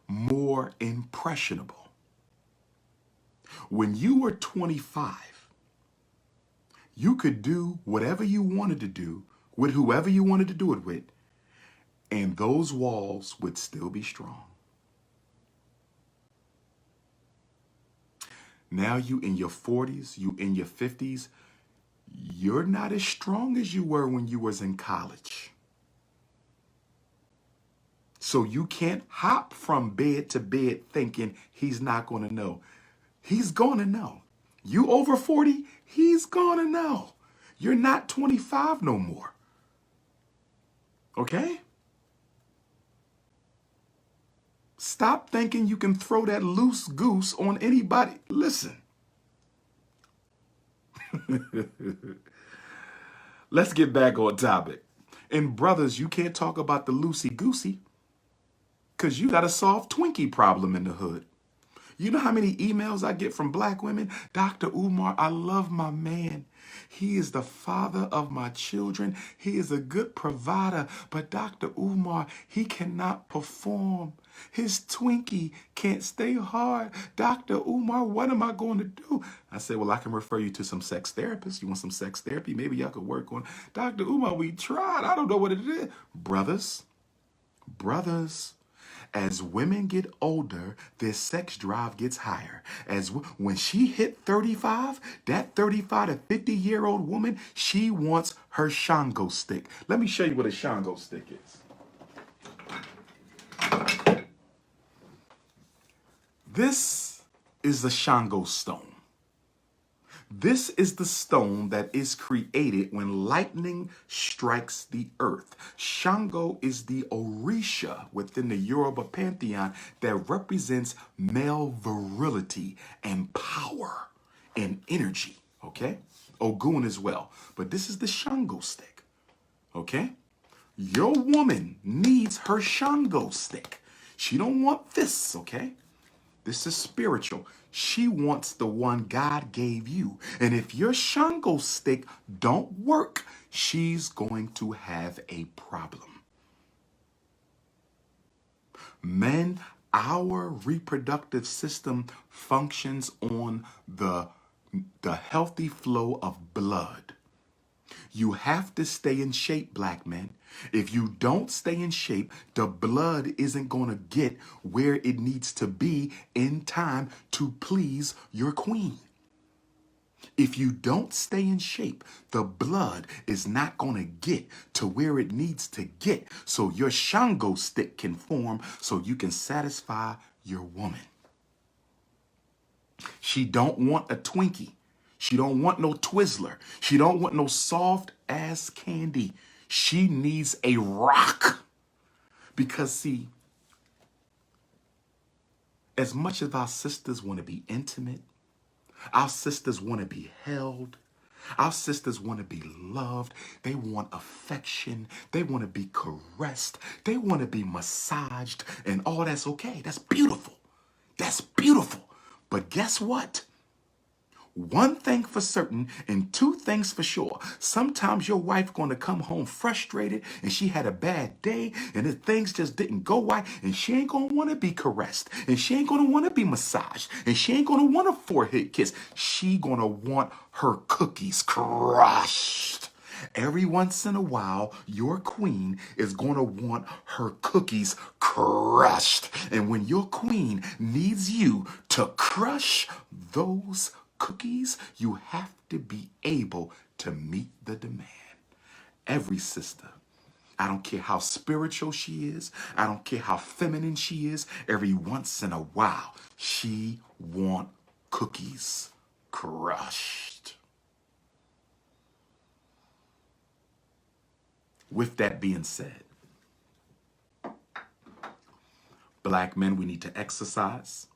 more impressionable. When you were 25, you could do whatever you wanted to do with whoever you wanted to do it with, and those walls would still be strong. Now you in your 40s, you in your 50s, you're not as strong as you were when you was in college. So you can't hop from bed to bed thinking he's not going to know. He's going to know. You over 40, he's going to know. You're not 25 no more. Okay? Stop thinking you can throw that loose goose on anybody. Listen. Let's get back on topic. And brothers, you can't talk about the loosey-goosey because you got a solved Twinkie problem in the hood. You know how many emails I get from black women? Dr. Umar, I love my man. He is the father of my children. He is a good provider. But Dr. Umar, he cannot perform. His Twinkie can't stay hard. Dr. Umar, what am I going to do? I said, well, I can refer you to some sex therapists. You want some sex therapy? Maybe y'all could work on. Dr. Umar, we tried. I don't know what it is. Brothers, as women get older, their sex drive gets higher. When she hit 35, that 35 to 50-year-old woman, she wants her Shango stick. Let me show you what a Shango stick is. This is the Shango stone. This is the stone that is created when lightning strikes the earth. Shango is the Orisha within the Yoruba pantheon that represents male virility and power and energy, okay? Ogun as well. But this is the Shango stick, okay? Your woman needs her Shango stick. She don't want this, okay? This is spiritual. She wants the one God gave you. And if your Shango stick don't work, she's going to have a problem. Men, our reproductive system functions on the healthy flow of blood. You have to stay in shape, black men. If you don't stay in shape, the blood isn't going to get where it needs to be in time to please your queen. If you don't stay in shape, the blood is not going to get to where it needs to get so your Shango stick can form so you can satisfy your woman. She don't want a Twinkie. She don't want no Twizzler. She don't want no soft ass candy. She needs a rock. Because see, as much as our sisters want to be intimate, our sisters want to be held, our sisters want to be loved, they want affection, they want to be caressed, they want to be massaged, and all that's okay. That's beautiful. That's beautiful. But guess what? One thing for certain and two things for sure. Sometimes your wife going to come home frustrated and she had a bad day and the things just didn't go right and she ain't going to want to be caressed and she ain't going to want to be massaged and she ain't going to want a forehead kiss. She going to want her cookies crushed. Every once in a while, your queen is going to want her cookies crushed. And when your queen needs you to crush those cookies, you have to be able to meet the demand. Every sister, I don't care how spiritual she is, I don't care how feminine she is, every once in a while, she want cookies crushed. With that being said, black men, we need to exercise.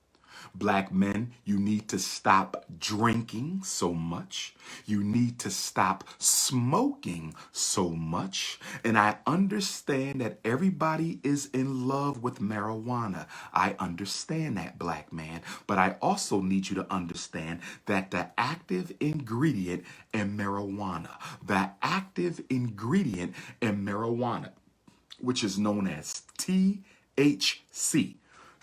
Black men, you need to stop drinking so much. You need to stop smoking so much. And I understand that everybody is in love with marijuana. I understand that, black man. But I also need you to understand that the active ingredient in marijuana, which is known as THC,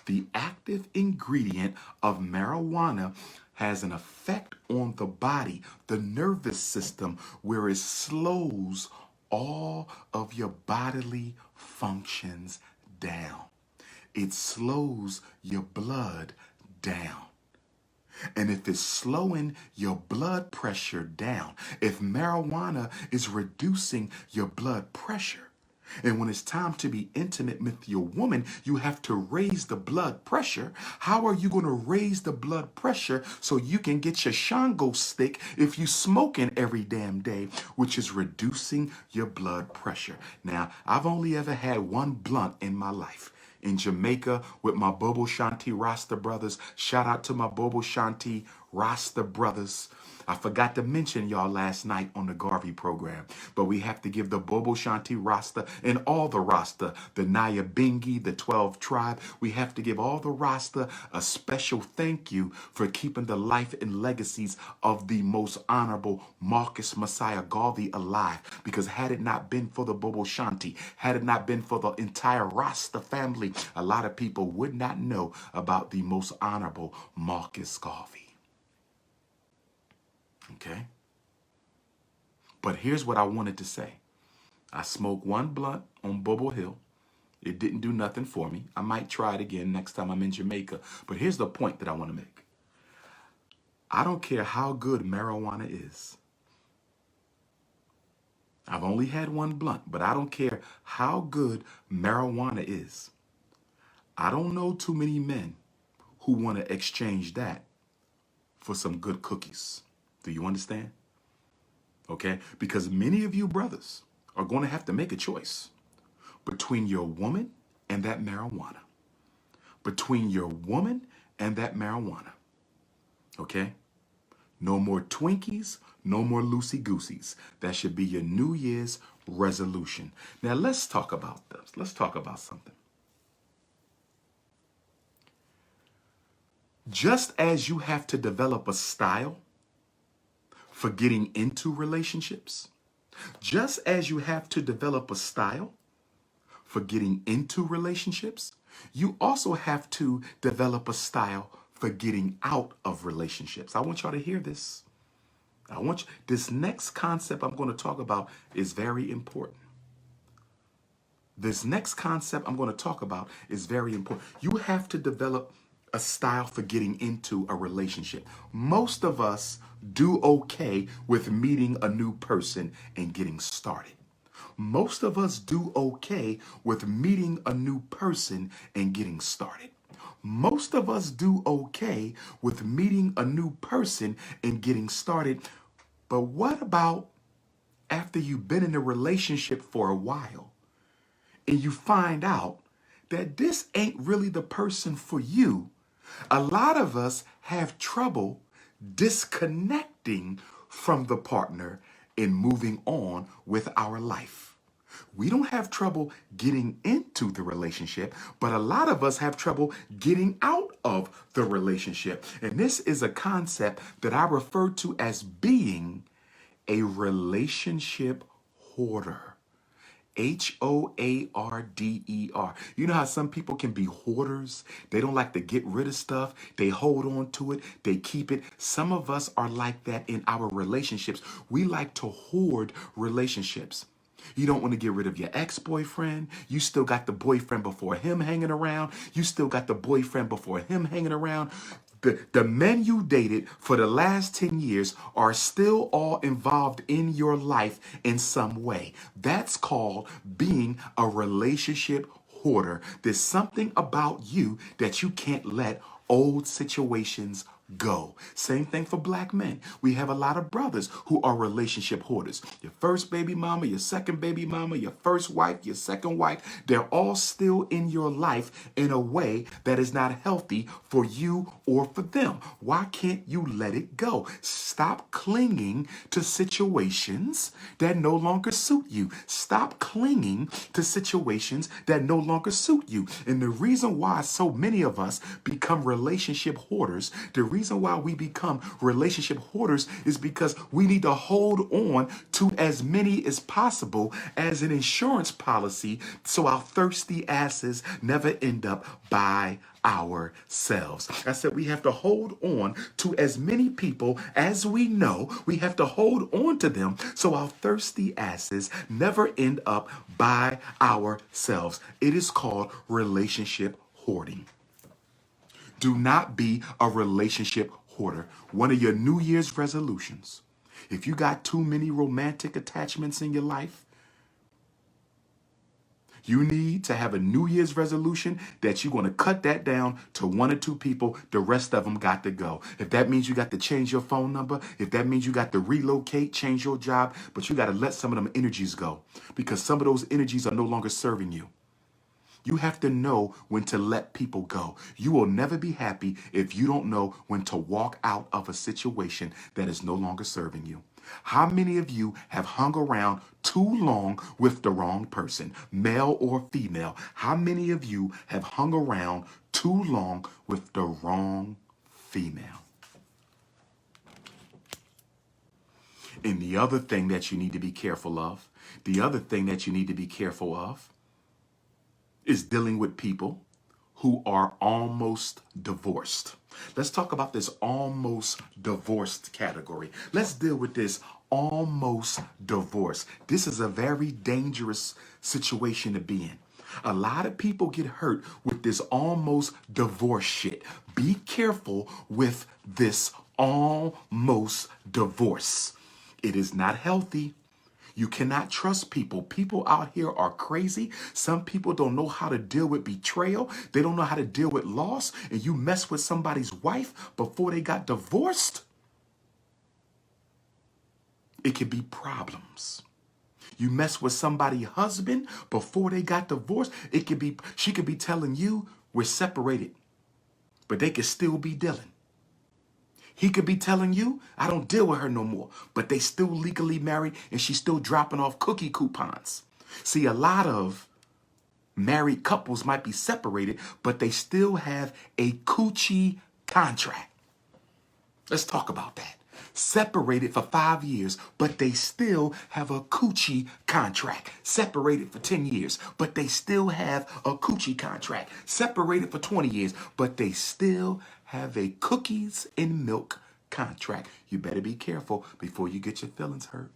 the active ingredient of marijuana has an effect on the body, the nervous system, where it slows all of your bodily functions down. It slows your blood down. And if it's slowing your blood pressure down, if marijuana is reducing your blood pressure, And when it's time to be intimate with your woman, you have to raise the blood pressure. How are you going to raise the blood pressure so you can get your Shango stick if you smoking every damn day, which is reducing your blood pressure? Now, I've only ever had one blunt in my life. In Jamaica with my Bobo Shanti Rasta brothers. Shout out to my Bobo Shanti Rasta brothers. I forgot to mention y'all last night on the Garvey program, but we have to give the Bobo Shanti Rasta and all the Rasta, the Nyabingi, the 12 tribe, we have to give all the Rasta a special thank you for keeping the life and legacies of the most honorable Marcus Messiah Garvey alive. Because had it not been for the Bobo Shanti, had it not been for the entire Rasta family, a lot of people would not know about the most honorable Marcus Garvey. Okay? But here's what I wanted to say. I smoked one blunt on Bobo Hill. It didn't do nothing for me. I might try it again next time I'm in Jamaica. But here's the point that I want to make. I don't care how good marijuana is. I've only had one blunt, but I don't care how good marijuana is. I don't know too many men who want to exchange that for some good cookies. Do you understand? Okay? Because many of you brothers are going to have to make a choice between your woman and that marijuana. Between your woman and that marijuana. Okay? No more Twinkies, no more loosey-gooseys. That should be your New Year's resolution. Now let's talk about this. Let's talk about something. Just as you have to develop a style for getting into relationships, just as you have to develop a style for getting into relationships, you also have to develop a style for getting out of relationships. I want y'all to hear this. This next concept I'm going to talk about is very important. This next concept I'm going to talk about is very important. You have to develop a style for getting into a relationship. Most of us do okay with meeting a new person and getting started. Most of us do okay with meeting a new person and getting started. Most of us do okay with meeting a new person and getting started. But what about after you've been in a relationship for a while and you find out that this ain't really the person for you? A lot of us have trouble disconnecting from the partner and moving on with our life. We don't have trouble getting into the relationship, but a lot of us have trouble getting out of the relationship. And this is a concept that I refer to as being a relationship hoarder. Hoarder. You know how some people can be hoarders? They don't like to get rid of stuff. They hold on to it. They keep it. Some of us are like that in our relationships. We like to hoard relationships. You don't want to get rid of your ex-boyfriend. You still got the boyfriend before him hanging around. You still got the boyfriend before him hanging around. The men you dated for the last 10 years are still all involved in your life in some way. That's called being a relationship hoarder. There's something about you that you can't let old situations go. Same thing for black men. We have a lot of brothers who are relationship hoarders. Your first baby mama, your second baby mama, your first wife, your second wife, they're all still in your life in a way that is not healthy for you or for them. Why can't you let it go? Stop clinging to situations that no longer suit you. Stop clinging to situations that no longer suit you. And the reason why so many of us become relationship hoarders, the reason why we become relationship hoarders is because we need to hold on to as many as possible as an insurance policy so our thirsty asses never end up by ourselves. I said we have to hold on to as many people as we know. We have to hold on to them so our thirsty asses never end up by ourselves. It is called relationship hoarding. Do not be a relationship hoarder. One of your New Year's resolutions, if you got too many romantic attachments in your life, You need to have a New Year's resolution that you're going to cut that down to 1 or 2 people. The rest of them got to go. If that means you got to change your phone number, if that means you got to relocate, change your job, but you got to let some of them energies go because some of those energies are no longer serving you. You have to know when to let people go. You will never be happy if you don't know when to walk out of a situation that is no longer serving you. How many of you have hung around too long with the wrong person, male or female? How many of you have hung around too long with the wrong female? And the other thing that you need to be careful of, is dealing with people who are almost divorced. Let's talk about this almost divorced category. Let's deal with this almost divorce. This is a very dangerous situation to be in. A lot of people get hurt with this almost divorce shit. Be careful with this almost divorce. It is not healthy. You cannot trust people. People out here are crazy. Some people don't know how to deal with betrayal. They don't know how to deal with loss. And you mess with somebody's wife before they got divorced, it could be problems. You mess with somebody's husband before they got divorced, she could be telling you we're separated, but they could still be dealing. He could be telling you, I don't deal with her no more, but they still legally married and she's still dropping off cookie coupons. See, a lot of married couples might be separated, but they still have a coochie contract. Let's talk about that. Separated for 5 years, but they still have a coochie contract. Separated for 10 years, but they still have a coochie contract. Separated for 20 years, but they still have a cookies and milk contract. You better be careful before you get your feelings hurt.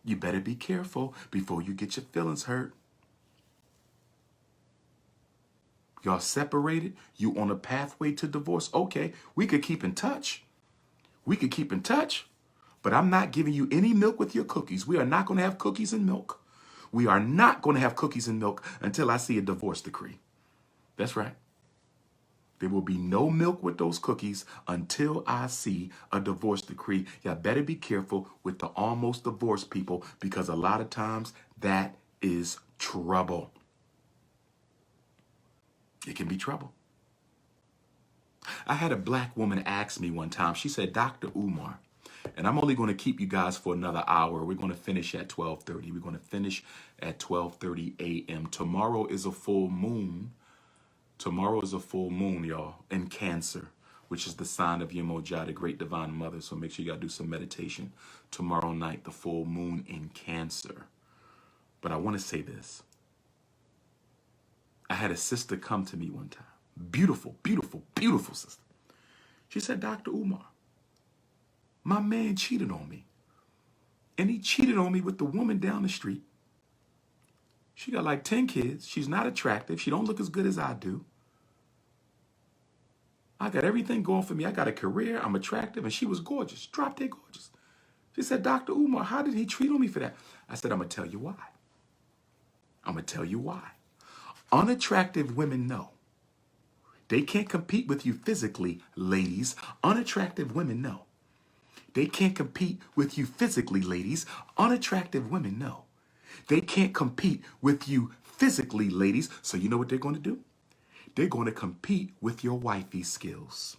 You better be careful before you get your feelings hurt. Y'all separated, you on a pathway to divorce. Okay, we could keep in touch. But I'm not giving you any milk with your cookies. We are not going to have cookies and milk. We are not going to have cookies and milk until I see a divorce decree. That's right. There will be no milk with those cookies until I see a divorce decree. Y'all better be careful with the almost divorced people because a lot of times that is trouble. It can be trouble. I had a black woman ask me one time, she said, Dr. Umar, and I'm only going to keep you guys for another hour. We're going to finish at 12:30. We're going to finish at 12:30 a.m. Tomorrow is a full moon. Tomorrow is a full moon, y'all, in Cancer, which is the sign of Yemoja, the great divine mother. So make sure you got to do some meditation tomorrow night, the full moon in Cancer. But I want to say this. I had a sister come to me one time. Beautiful, beautiful, beautiful sister. She said, Dr. Umar, my man cheated on me. And he cheated on me with the woman down the street. She got like 10 kids. She's not attractive. She don't look as good as I do. I got everything going for me. I got a career. I'm attractive. And she was gorgeous. Drop dead gorgeous. She said, Dr. Umar, how did he cheat on me for that? I said, I'm going to tell you why. I'm going to tell you why. Unattractive women know. They can't compete with you physically, ladies. Unattractive women know. They can't compete with you physically, ladies. Unattractive women know. They can't compete with you physically, ladies. So you know what they're going to do? They're going to compete with your wifey skills.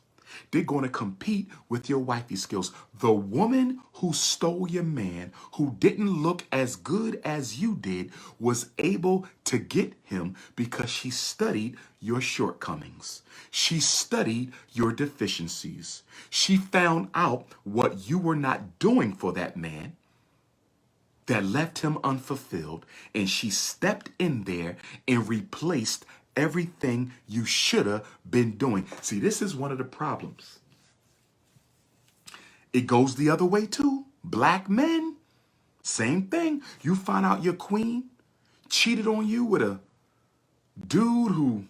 They're going to compete with your wifey skills. The woman who stole your man, who didn't look as good as you did, was able to get him because she studied your shortcomings. She studied your deficiencies. She found out what you were not doing for that man that left him unfulfilled, and she stepped in there and replaced everything you should have been doing. See, this is one of the problems. It goes the other way too. Black men, same thing. You find out your queen cheated on you with a dude who,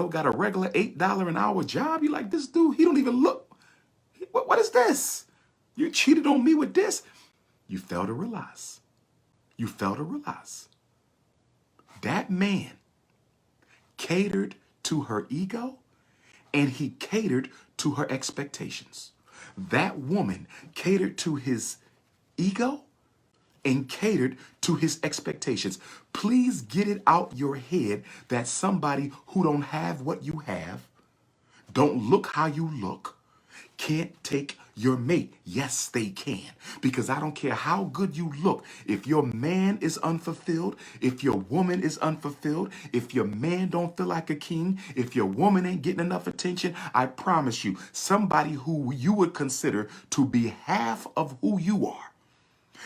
got a regular $8 an hour job. You're like, this dude, he don't even look. What is this? You cheated on me with this. You fail to realize. That man catered to her ego and he catered to her expectations. That woman catered to his ego and catered to his expectations. Please get it out your head that somebody who don't have what you have, don't look how you look, can't take your mate. Yes, they can. Because I don't care how good you look. If your man is unfulfilled, if your woman is unfulfilled, if your man don't feel like a king, if your woman ain't getting enough attention, I promise you, somebody who you would consider to be half of who you are,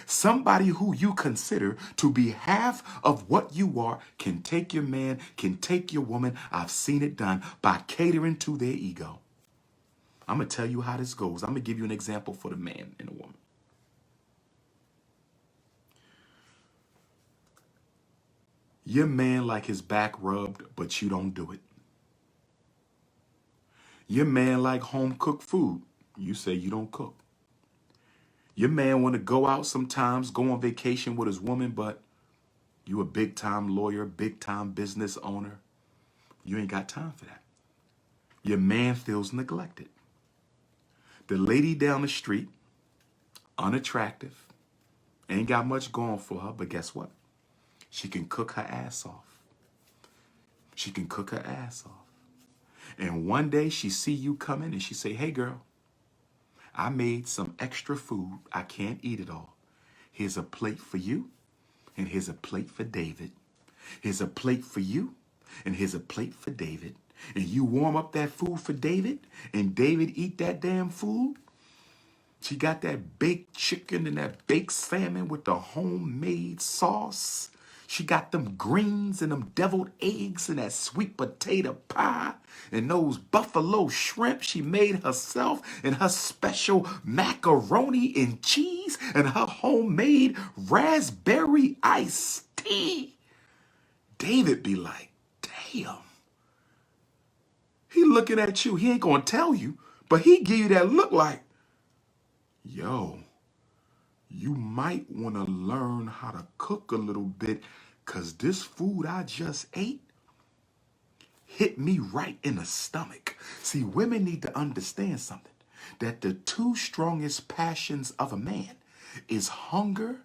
somebody who you consider to be half of what you are, can take your man, can take your woman. I've seen it done by catering to their ego. I'm going to tell you how this goes. I'm going to give you an example for the man and the woman. Your man like his back rubbed, but you don't do it. Your man like home cooked food. You say you don't cook. Your man want to go out sometimes, go on vacation with his woman, but you a big time lawyer, big time business owner. You ain't got time for that. Your man feels neglected. The lady down the street, unattractive, ain't got much going for her, but guess what? She can cook her ass off. She can cook her ass off. And one day she see you coming and she say, hey girl, I made some extra food. I can't eat it all. Here's a plate for you, and here's a plate for David. Here's a plate for you, and here's a plate for David. And you warm up that food for David, and David eat that damn food. She got that baked chicken and that baked salmon with the homemade sauce. She got them greens and them deviled eggs and that sweet potato pie and those buffalo shrimp she made herself and her special macaroni and cheese and her homemade raspberry iced tea. David be like, damn. He looking at you. He ain't gonna tell you, but he give you that look like, yo, you might want to learn how to cook a little bit, because this food I just ate hit me right in the stomach. See, women need to understand something, that the two strongest passions of a man is hunger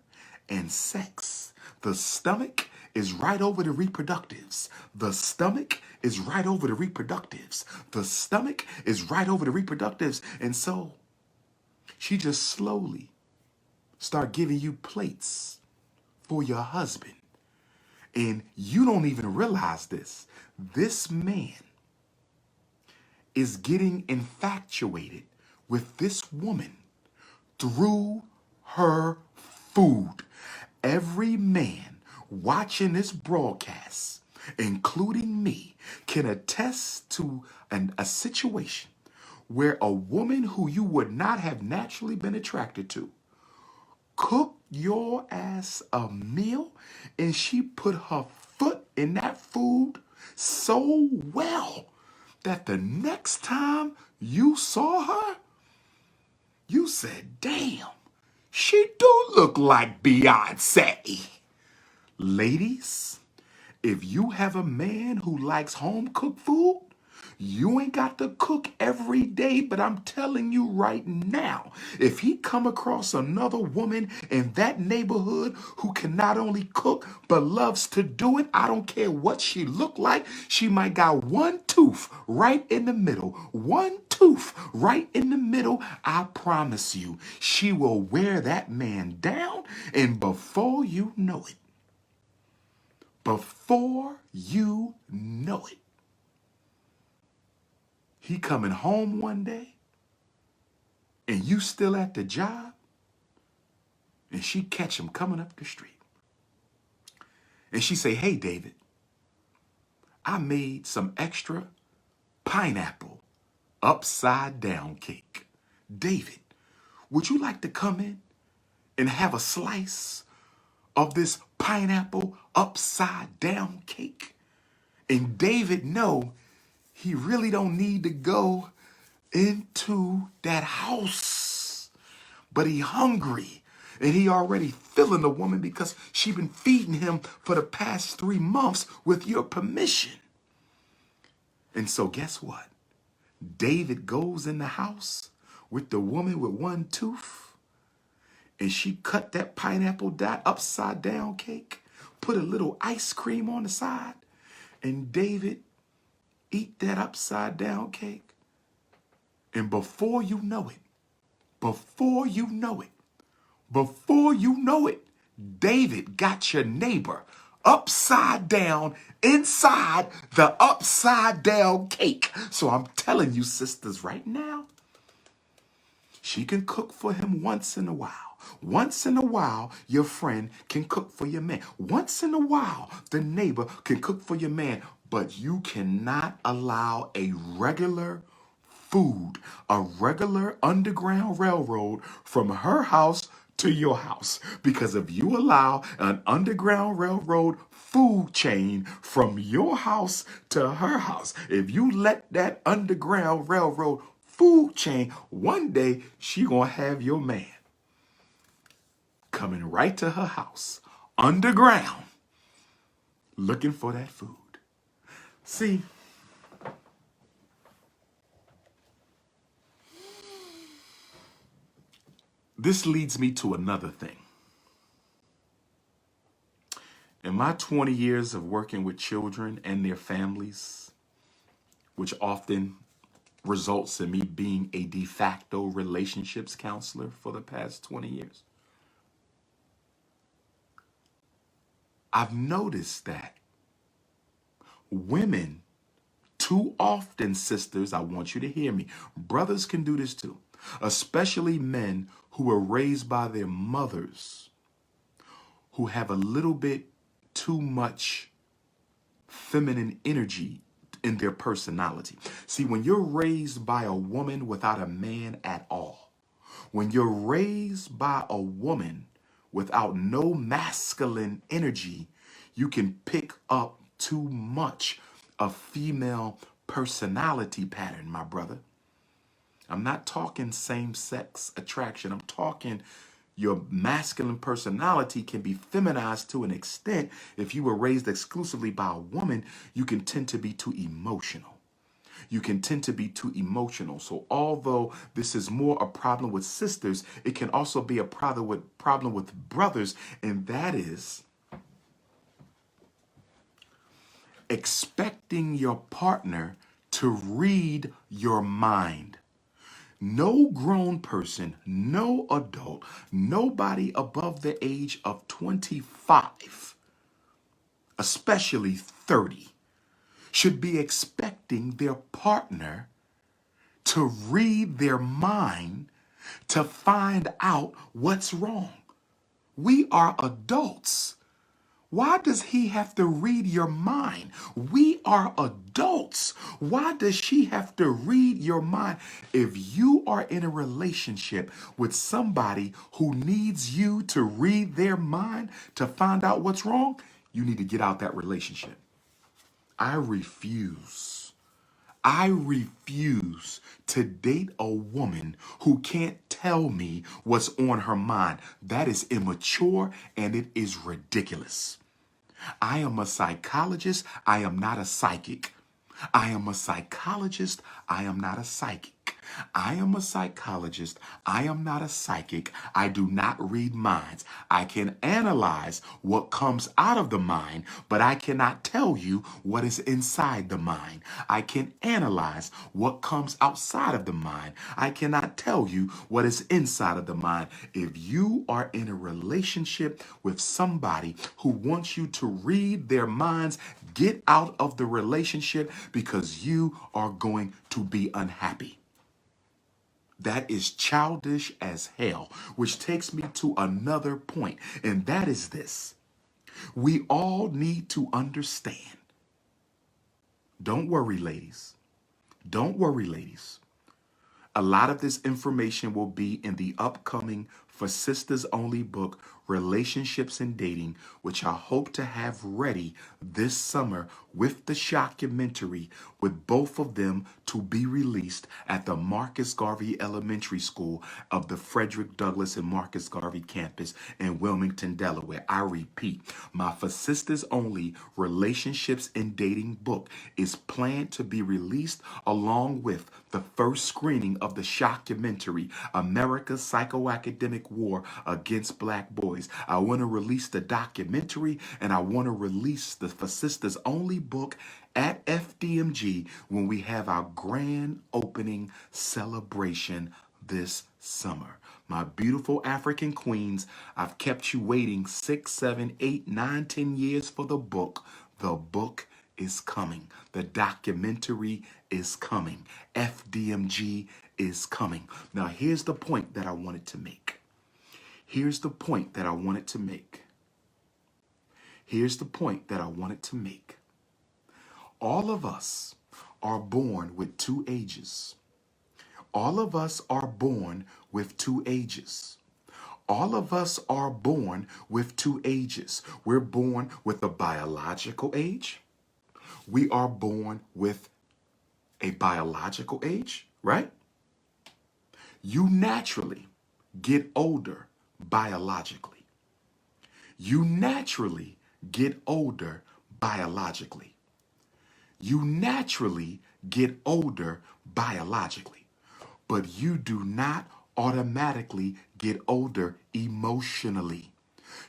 and sex. The stomach is right over the reproductives. The stomach is right over the reproductives. The stomach is right over the reproductives. And so she just slowly start giving you plates for your husband. And you don't even realize this. This man is getting infatuated with this woman through her food. Every man watching this broadcast, including me, can attest to a situation where a woman who you would not have naturally been attracted to cooked your ass a meal, and she put her foot in that food so well that the next time you saw her, you said, damn, she do look like Beyonce. Ladies, if you have a man who likes home-cooked food, you ain't got to cook every day, but I'm telling you right now, if he come across another woman in that neighborhood who can not only cook, but loves to do it, I don't care what she look like, she might got one tooth right in the middle, one tooth right in the middle, I promise you, she will wear that man down, and before you know it, he coming home one day, and you still at the job, and she catch him coming up the street. And she say, hey, David, I made some extra pineapple upside down cake. David, would you like to come in and have a slice of this pineapple upside down cake? And David know he really don't need to go into that house, but he hungry. And he already feeling the woman because she been feeding him for the past 3 months with your permission. And so guess what? David goes in the house with the woman with one tooth, and she cut that pineapple dot upside down cake, put a little ice cream on the side, and David eat that upside down cake. And before you know it, David got your neighbor upside down inside the upside down cake. So I'm telling you, sisters, right now, she can cook for him once in a while. Once in a while, your friend can cook for your man. Once in a while, the neighbor can cook for your man. But you cannot allow a regular food, a regular underground railroad from her house to your house. Because if you allow an underground railroad food chain from your house to her house, if you let that underground railroad food chain, one day she gonna have your man coming right to her house, underground, looking for that food. See, this leads me to another thing. In my 20 years of working with children and their families, which often results in me being a de facto relationships counselor for the past 20 years, I've noticed that women, too often, sisters, I want you to hear me, brothers can do this too, especially men who were raised by their mothers, who have a little bit too much feminine energy in their personality. See, when you're raised by a woman without a man at all, when you're raised by a woman without no masculine energy, you can pick up too much of female personality pattern, my brother. I'm not talking same-sex attraction. I'm talking your masculine personality can be feminized to an extent. If you were raised exclusively by a woman, you can tend to be too emotional. You can tend to be too emotional. So although this is more a problem with sisters, it can also be a problem with brothers, and that is expecting your partner to read your mind. No grown person, no adult, nobody above the age of 25, especially 30, should be expecting their partner to read their mind to find out what's wrong. We are adults. Why does he have to read your mind? We are adults. Why does she have to read your mind? If you are in a relationship with somebody who needs you to read their mind to find out what's wrong, you need to get out that relationship. I refuse to date a woman who can't tell me what's on her mind. That is immature and it is ridiculous. I am a psychologist. I am not a psychic. I am a psychologist. I am not a psychic. I am a psychologist. I am not a psychic. I do not read minds. I can analyze what comes out of the mind, but I cannot tell you what is inside the mind. I can analyze what comes outside of the mind. I cannot tell you what is inside of the mind. If you are in a relationship with somebody who wants you to read their minds, get out of the relationship because you are going to be unhappy. That is childish as hell, which takes me to another point, and that is this. We all need to understand. Don't worry, ladies. Don't worry, ladies. A lot of this information will be in the upcoming for sisters only book, Relationships and Dating, which I hope to have ready this summer with the shockumentary, with both of them to be released at the Marcus Garvey Elementary School of the Frederick Douglass and Marcus Garvey campus in Wilmington, Delaware. I repeat, my For Sisters Only Relationships and Dating book is planned to be released along with the first screening of the shockumentary, America's Psychoacademic War Against Black Boys. I want to release the documentary, and I want to release the For Sisters Only book at FDMG when we have our grand opening celebration this summer. My beautiful African queens, I've kept you waiting 6, 7, 8, 9, 10 years for the book. The book is coming. The documentary is coming. FDMG is coming. Now, here's the point that I wanted to make. Here's the point that I wanted to make. Here's the point that I wanted to make. All of us are born with two ages. All of us are born with two ages. All of us are born with two ages. We're born with a biological age. We are born with a biological age, right? You naturally get older biologically. You naturally get older biologically. You naturally get older biologically. But you do not automatically get older emotionally.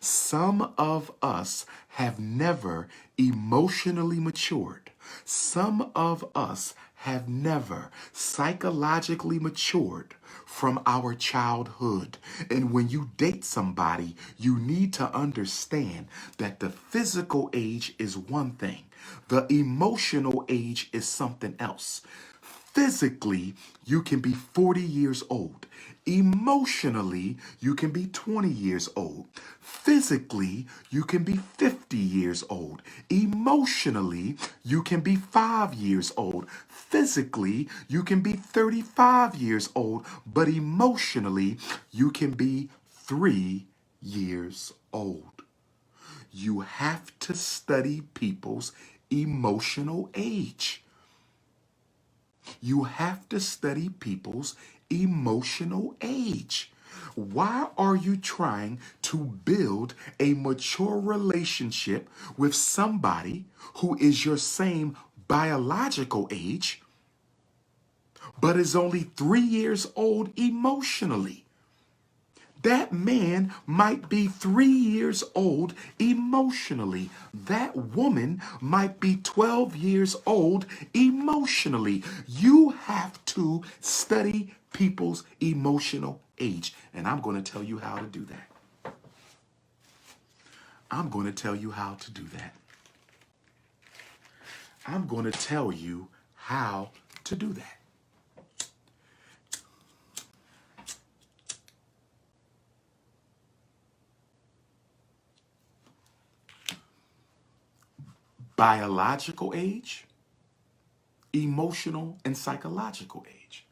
Some of us have never emotionally matured. Some of us have never psychologically matured from our childhood. And when you date somebody, you need to understand that the physical age is one thing. The emotional age is something else. Physically, you can be 40 years old. Emotionally, you can be 20 years old. Physically, you can be 50 years old. Emotionally, you can be 5 years old. Physically, you can be 35 years old. But emotionally, you can be 3 years old. You have to study people's emotional age. You have to study people's emotional age. Why are you trying to build a mature relationship with somebody who is your same biological age, but is only 3 years old emotionally? That man might be 3 years old emotionally. That woman might be 12 years old emotionally. You have to study people's emotional age. And I'm going to tell you how to do that. I'm going to tell you how to do that. I'm going to tell you how to do that. Biological age, emotional and psychological age.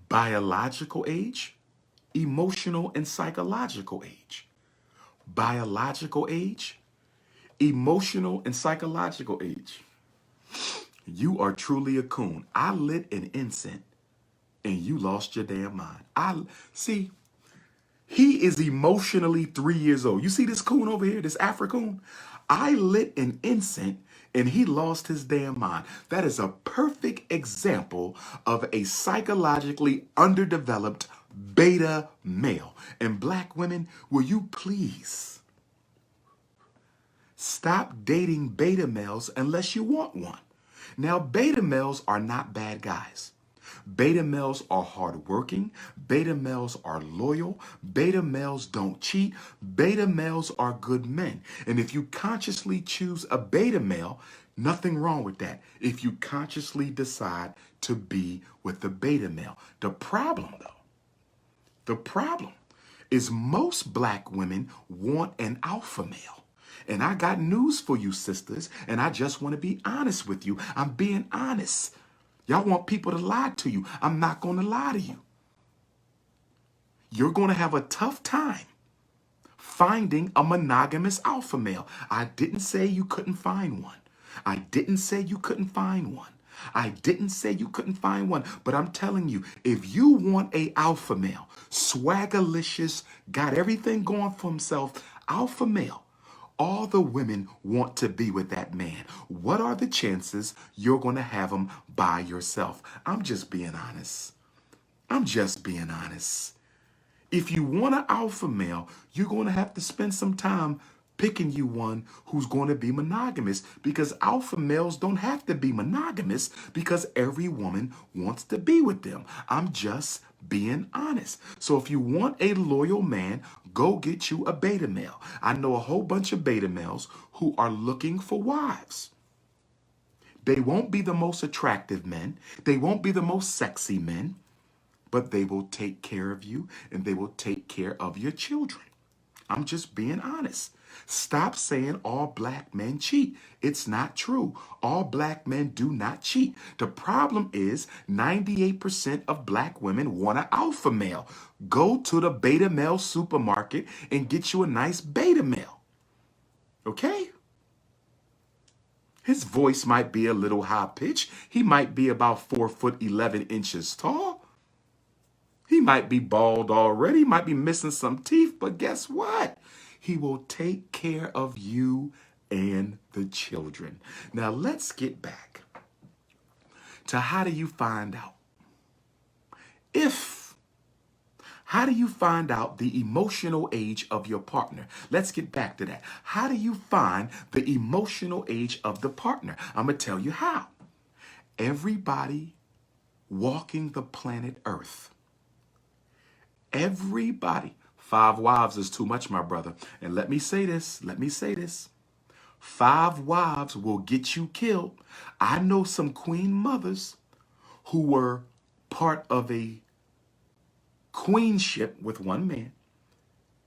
Biological age, emotional and psychological age. Biological age, emotional and psychological age. You are truly a coon. I lit an incense and you lost your damn mind. See, he is emotionally 3 years old. You see this coon over here, this Afro-coon? I lit an incense and he lost his damn mind. That is a perfect example of a psychologically underdeveloped beta male. And black women, will you please stop dating beta males unless you want one? Now, beta males are not bad guys. Beta males are hardworking. Beta males are loyal. Beta males don't cheat. Beta males are good men. And if you consciously choose a beta male, nothing wrong with that. If you consciously decide to be with the beta male. The problem is most black women want an alpha male. And I got news for you, sisters, and I just want to be honest with you. I'm being honest. Y'all want people to lie to you. I'm not going to lie to you. You're going to have a tough time finding a monogamous alpha male. I didn't say you couldn't find one. I didn't say you couldn't find one. I didn't say you couldn't find one. But I'm telling you, if you want a alpha male, swaggerlicious, got everything going for himself, alpha male, all the women want to be with that man. What are the chances you're going to have him by yourself? I'm just being honest. I'm just being honest. If you want an alpha male, you're going to have to spend some time picking you one who's going to be monogamous, because alpha males don't have to be monogamous because every woman wants to be with them. I'm just being honest. So if you want a loyal man, go get you a beta male. I know a whole bunch of beta males who are looking for wives. They won't be the most attractive men. They won't be the most sexy men. But they will take care of you and they will take care of your children. I'm just being honest. Stop saying all black men cheat. It's not true. All black men do not cheat. The problem is 98% of black women want an alpha male. Go to the beta male supermarket and get you a nice beta male. Okay? His voice might be a little high pitched. He might be about 4'11" tall. He might be bald already, might be missing some teeth, but guess what? He will take care of you and the children. Now let's get back to how do you find out? How do you find out the emotional age of your partner? Let's get back to that. How do you find the emotional age of the partner? I'm going to tell you how. Everybody walking the planet Earth, everybody. 5 wives is too much, my brother. And let me say this. 5 wives will get you killed. I know some queen mothers who were part of a queenship with one man,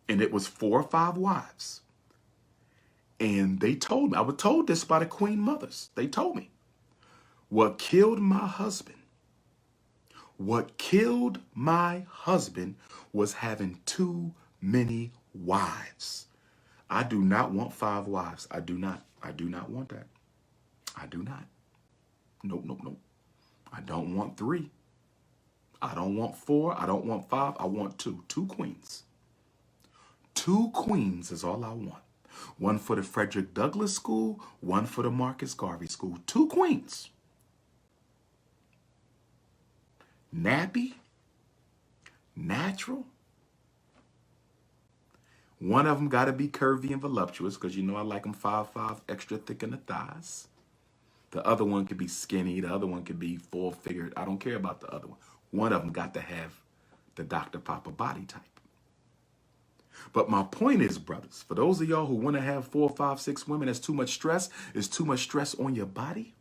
and it was 4 or 5 wives. And they told me, I was told this by the queen mothers. They told me, what killed my husband was having too many wives. I do not want 5 wives. I do not want that. I do not. Nope. I don't want 3. I don't want 4. I don't want 5. I want 2. 2 queens. 2 queens is all I want. One for the Frederick Douglass School, one for the Marcus Garvey School. 2 queens. Nappy, natural. One of them got to be curvy and voluptuous, because you know I like them 5'5", extra thick in the thighs. The other one could be skinny. The other one could be full-figured. I don't care about the other one. One of them got to have the Dr.P.O.P.A body type. But my point is, brothers, for those of y'all who want to have 4, 5, 6 women, that's too much stress. It's too much stress on your body.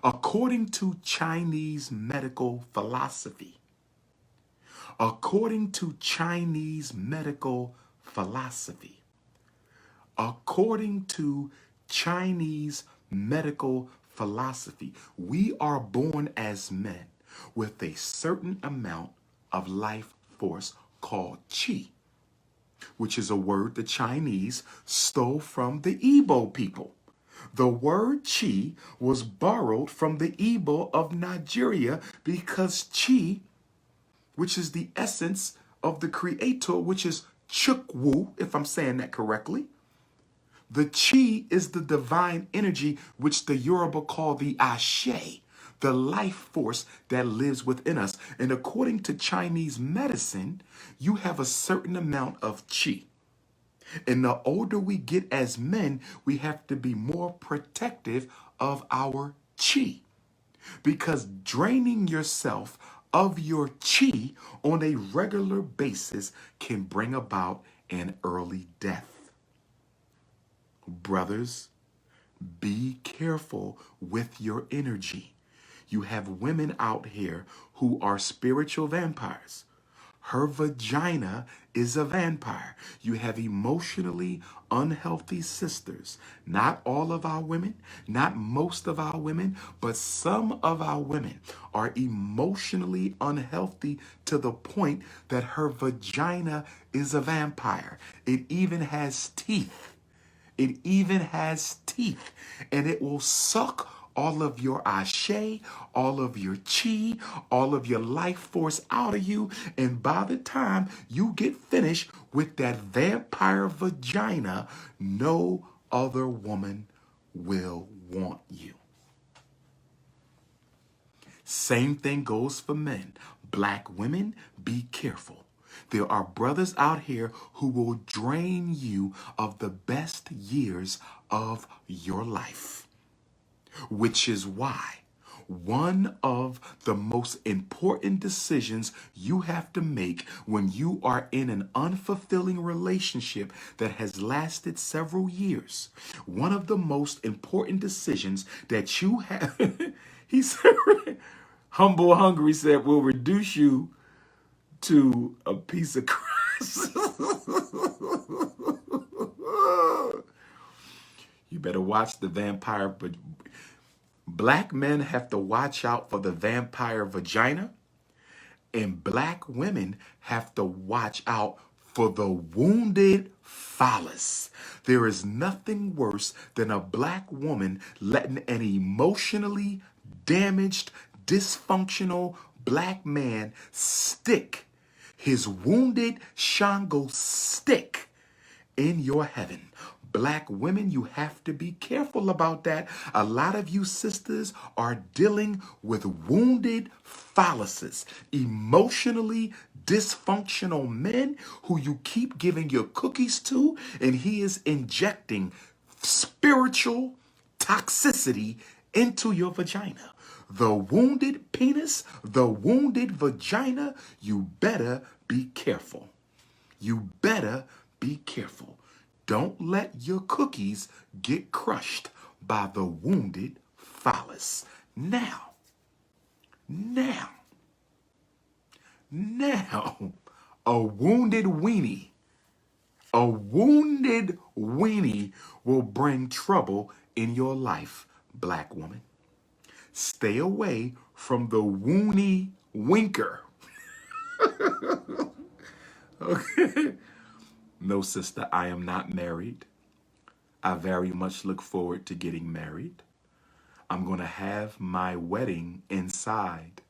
According to Chinese medical philosophy, according to Chinese medical philosophy, we are born as men with a certain amount of life force called Qi, which is a word the Chinese stole from the Igbo people. The word Qi was borrowed from the Igbo of Nigeria because Qi, which is the essence of the creator, which is Chukwu, if I'm saying that correctly. The Qi is the divine energy, which the Yoruba call the Ashe, the life force that lives within us. And according to Chinese medicine, you have a certain amount of Qi. And the older we get as men, we have to be more protective of our Qi. Because draining yourself of your Qi on a regular basis can bring about an early death. Brothers, be careful with your energy. You have women out here who are spiritual vampires. Her vagina is a vampire. You have emotionally unhealthy sisters. Not all of our women, not most of our women, but some of our women are emotionally unhealthy to the point that her vagina is a vampire. It even has teeth. It even has teeth, and it will suck all of your ashe, all of your chi, all of your life force out of you. And by the time you get finished with that vampire vagina, no other woman will want you. Same thing goes for men. Black women, be careful. There are brothers out here who will drain you of the best years of your life, which is why one of the most important decisions you have to make when you are in an unfulfilling relationship that has lasted several years, one of the most important decisions that you have, he said, Humble Hungry said, will reduce you to a piece of crust. You better watch the vampire, but black men have to watch out for the vampire vagina, and black women have to watch out for the wounded phallus. There is nothing worse than a black woman letting an emotionally damaged, dysfunctional black man stick his wounded Shango stick in your heaven. Black women, you have to be careful about that. A lot of you sisters are dealing with wounded phalluses, emotionally dysfunctional men who you keep giving your cookies to, and he is injecting spiritual toxicity into your vagina. The wounded penis, the wounded vagina, you better be careful. You better be careful. Don't let your cookies get crushed by the wounded phallus. Now, a wounded weenie will bring trouble in your life, black woman. Stay away from the woony winker. Okay. No, sister, I am not married. I very much look forward to getting married. I'm going to have my wedding inside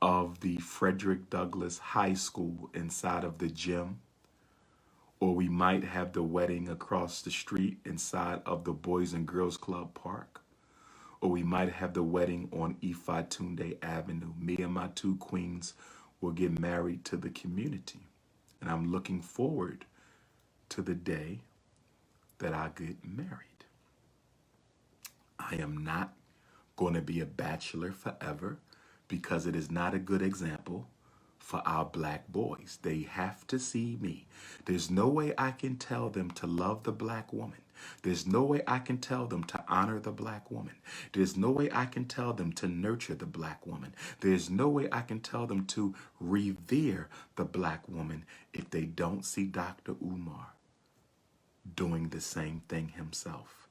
of the Frederick Douglass High School, inside of the gym. Or we might have the wedding across the street inside of the Boys and Girls Club Park. Or we might have the wedding on Ifatunde Avenue. Me and my two queens will get married to the community. And I'm looking forward to the day that I get married. I am not going to be a bachelor forever because it is not a good example for our black boys. They have to see me. There's no way I can tell them to love the black woman. There's no way I can tell them to honor the black woman. There's no way I can tell them to nurture the black woman. There's no way I can tell them to revere the black woman if they don't see Dr. Umar doing the same thing himself.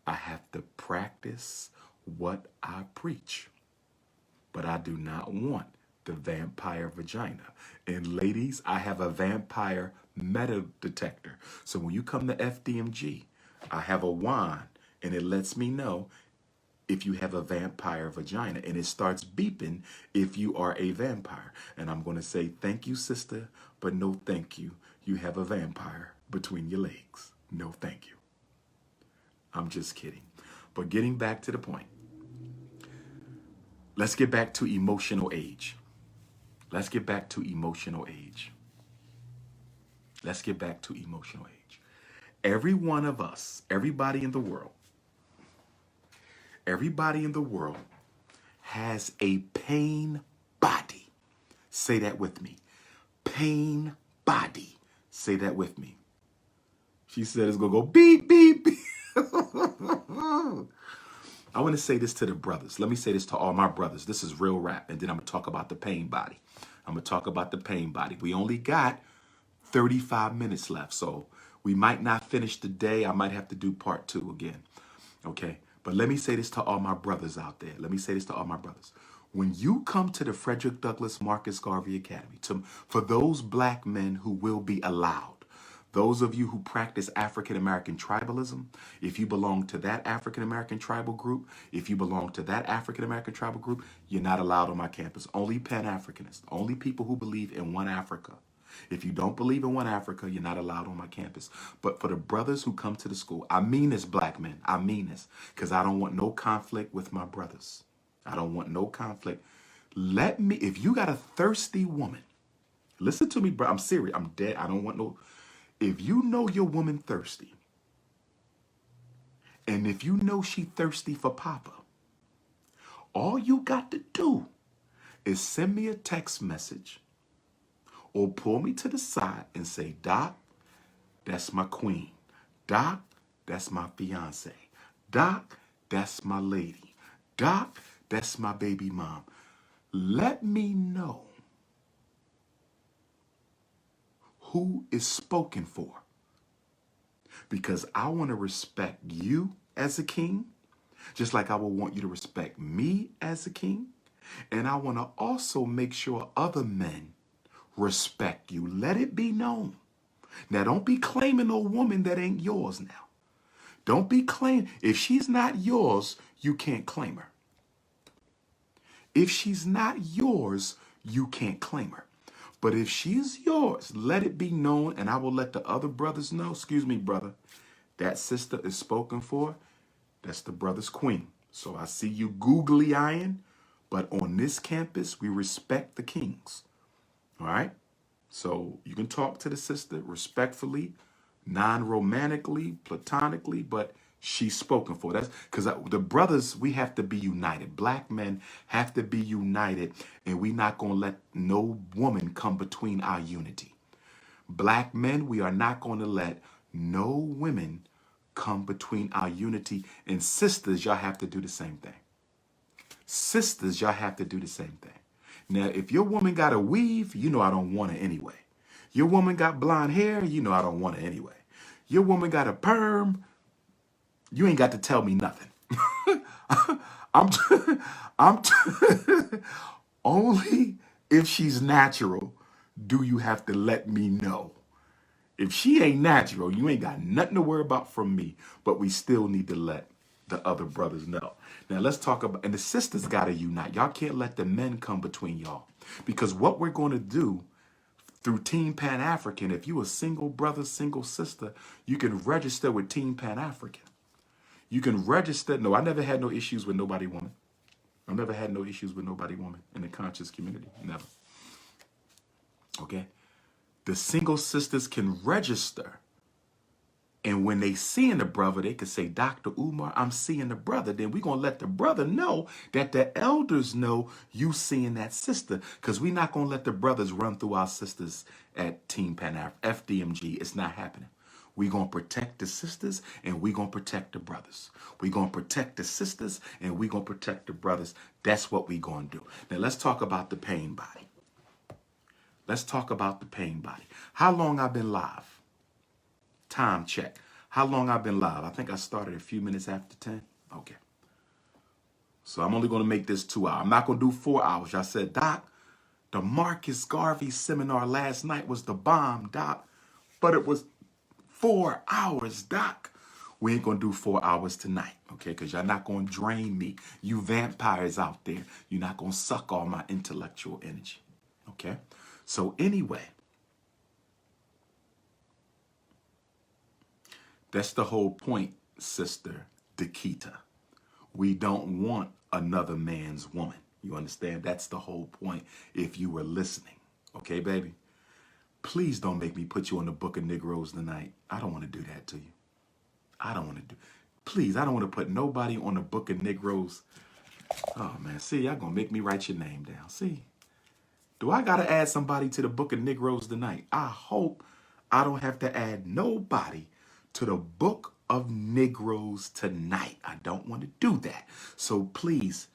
I have to practice what I preach, but I do not want the vampire vagina. And ladies, I have a vampire metal detector. So when you come to FDMG, I have a wand and it lets me know if you have a vampire vagina, and it starts beeping if you are a vampire. And I'm going to say, thank you, sister, but no thank you. You have a vampire between your legs. No thank you. I'm just kidding. But getting back to the point, let's get back to emotional age. Let's get back to emotional age. Let's get back to emotional age. Every one of us, everybody in the world has a pain body. Say that with me. Pain body. Say that with me. She said it's going to go beep, beep, beep. I want to say this to the brothers. Let me say this to all my brothers. This is real rap, and then I'm going to talk about the pain body. I'm going to talk about the pain body. We only got 35 minutes left, so we might not finish today. I might have to do part 2 again. Okay, but let me say this to all my brothers out there. Let me say this to all my brothers. When you come to the Frederick Douglass Marcus Garvey Academy, for those black men who will be allowed, those of you who practice African American tribalism, if you belong to that African American tribal group, if you belong to that African American tribal group, you're not allowed on my campus. Only Pan-Africanists, only people who believe in one Africa. If you don't believe in one Africa, you're not allowed on my campus. But for the brothers who come to the school, I mean this, black men, I mean this, because I don't want no conflict with my brothers. I don't want no conflict. If you got a thirsty woman, listen to me, bro. I'm serious. I'm dead. I don't want no. If you know your woman thirsty, and if you know she thirsty for Papa, all you got to do is send me a text message or pull me to the side and say, Doc, that's my queen. Doc, that's my fiance. Doc, that's my lady. Doc, that's my baby mom. Let me know who is spoken for, because I want to respect you as a king, just like I will want you to respect me as a king. And I want to also make sure other men respect you. Let it be known. Now, don't be claiming a woman that ain't yours now. Don't be claiming. If she's not yours, you can't claim her. If she's not yours, you can't claim her. But if she's yours, let it be known, and I will let the other brothers know. Excuse me, brother. That sister is spoken for. That's the brother's queen. So I see you googly eyeing, but on this campus, we respect the kings. All right? So you can talk to the sister respectfully, non-romantically, platonically, but she's spoken for. That's because the brothers, we have to be united. Black men have to be united, and we're not going to let no woman come between our unity. Black men, we are not going to let no women come between our unity. And sisters, y'all have to do the same thing. Sisters, y'all have to do the same thing. Now, if your woman got a weave, you know I don't want it anyway. Your woman got blonde hair, you know I don't want it anyway. Your woman got a perm, you ain't got to tell me nothing. I'm only if she's natural do you have to let me know. If she ain't natural, you ain't got nothing to worry about from me, but we still need to let the other brothers know. Now let's talk about, and the sisters got to unite. Y'all can't let the men come between y'all, because what we're going to do through Team Pan-African, if you a single brother, single sister, you can register with Team Pan-African. You can register. No, I never had no issues with nobody woman. I've never had no issues with nobody woman in the conscious community. Never. Okay? The single sisters can register. And when they seeing the brother, they can say, Dr. Umar, I'm seeing the brother. Then we're going to let the brother know that the elders know you seeing that sister. Because we're not going to let the brothers run through our sisters at Team PanAfrican, FDMG. It's not happening. We're going to protect the sisters, and we're going to protect the brothers. We're going to protect the sisters, and we're going to protect the brothers. That's what we're going to do. Now, let's talk about the pain body. Let's talk about the pain body. How long I've been live? Time check. How long I've been live? I think I started a few minutes after 10. Okay. So I'm only going to make this 2 hours. I'm not going to do 4 hours. I said, Doc, the Marcus Garvey seminar last night was the bomb, Doc. But it was 4 hours, Doc. We ain't going to do 4 hours tonight, okay? Because y'all not going to drain me. You vampires out there, you're not going to suck all my intellectual energy, okay? So anyway, that's the whole point, Sister Dakita. We don't want another man's woman. You understand? That's the whole point if you were listening. Okay, baby? Please don't make me put you on the Book of Negroes tonight. I don't want to do that to you. I don't want to do. Please, I don't want to put nobody on the Book of Negroes. Oh, man. See, y'all going to make me write your name down. See? Do I got to add somebody to the Book of Negroes tonight? I hope I don't have to add nobody to the Book of Negroes tonight. I don't want to do that. So please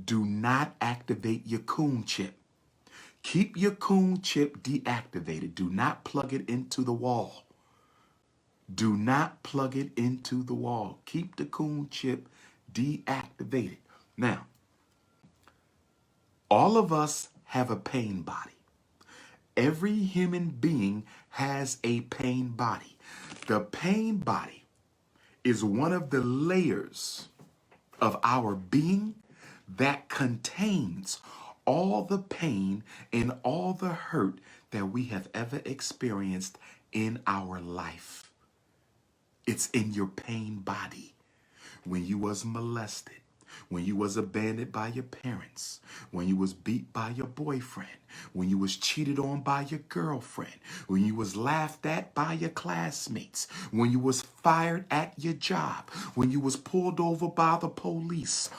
do not activate your coon chip. Keep your coon chip deactivated. Do not plug it into the wall. Do not plug it into the wall. Keep the coon chip deactivated. Now, all of us have a pain body. Every human being has a pain body. The pain body is one of the layers of our being that contains all the pain and all the hurt that we have ever experienced in our life. It's in your pain body. When you was molested, when you was abandoned by your parents, when you was beat by your boyfriend, when you was cheated on by your girlfriend, when you was laughed at by your classmates, when you was fired at your job, when you was pulled over by the police,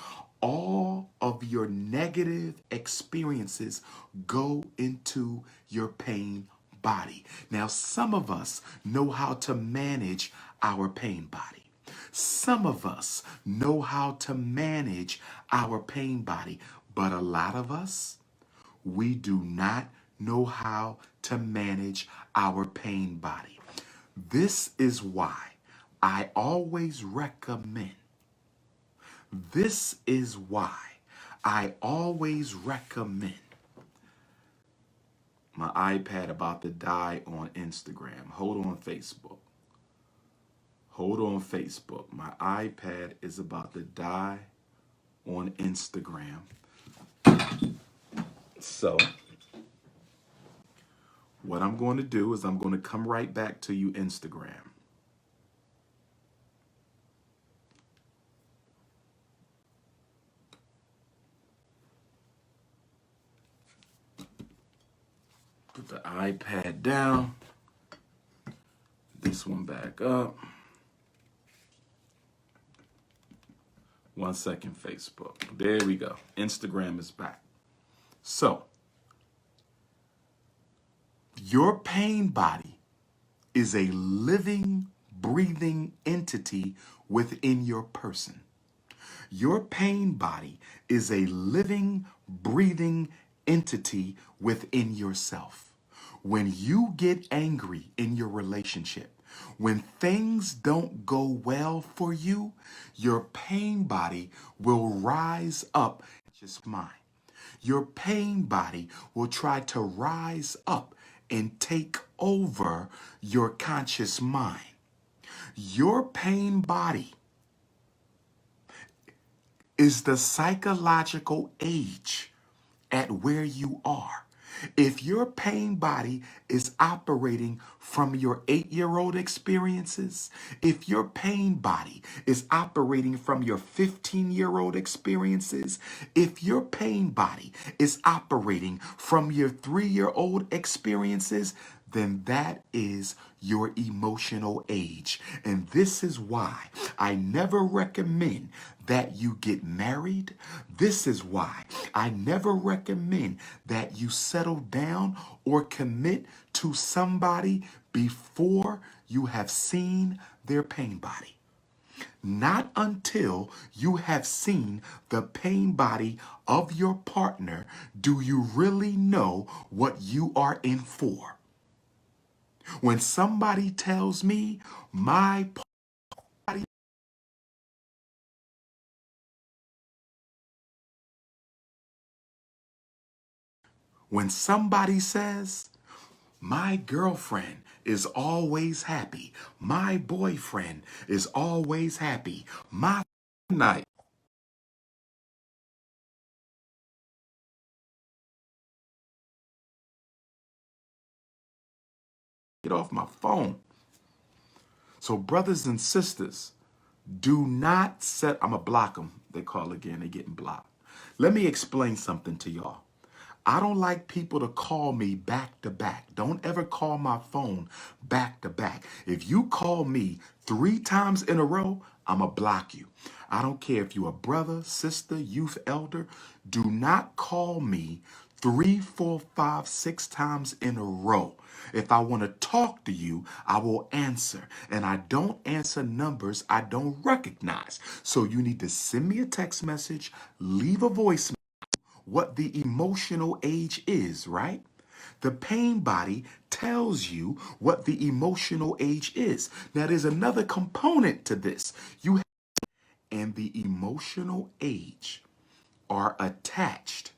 all of your negative experiences go into your pain body. Now, some of us know how to manage our pain body. Some of us know how to manage our pain body, but a lot of us, we do not know how to manage our pain body. This is why I always recommend, this is why I always recommend, my iPad about to die on Instagram. Hold on, Facebook. Hold on, Facebook. My iPad is about to die on Instagram. So, what I'm going to do is I'm going to come right back to you, Instagram. Put the iPad down. This one back up. 1 second, Facebook. There we go. Instagram is back. So, your pain body is a living, breathing entity within your person. Your pain body is a living, breathing entity within yourself. When you get angry in your relationship, when things don't go well for you, your pain body will rise up. Just mine. Your pain body will try to rise up and take over your conscious mind. Your pain body is the psychological age at where you are. If your pain body is operating from your 8-year-old experiences, if your pain body is operating from your 15-year-old experiences, if your pain body is operating from your 3-year-old experiences, then that is your emotional age. And this is why I never recommend that you get married. This is why I never recommend that you settle down or commit to somebody before you have seen their pain body. Not until you have seen the pain body of your partner do you really know what you are in for. When somebody tells me my body, when somebody says my girlfriend is always happy, my boyfriend is always happy, my night, get off my phone. So brothers and sisters, do not set, I'm going to block them. They call again, they getting blocked. Let me explain something to y'all. I don't like people to call me back to back. Don't ever call my phone back to back. If you call me 3 times in a row, I'm going to block you. I don't care if you're a brother, sister, youth elder. Do not call me 3, 4, 5, 6 times in a row. If I want to talk to you, I will answer. And I don't answer numbers I don't recognize. So you need to send me a text message, leave a voicemail, what the emotional age is, right? The pain body tells you what the emotional age is. Now, there's another component to this. And the emotional age are attached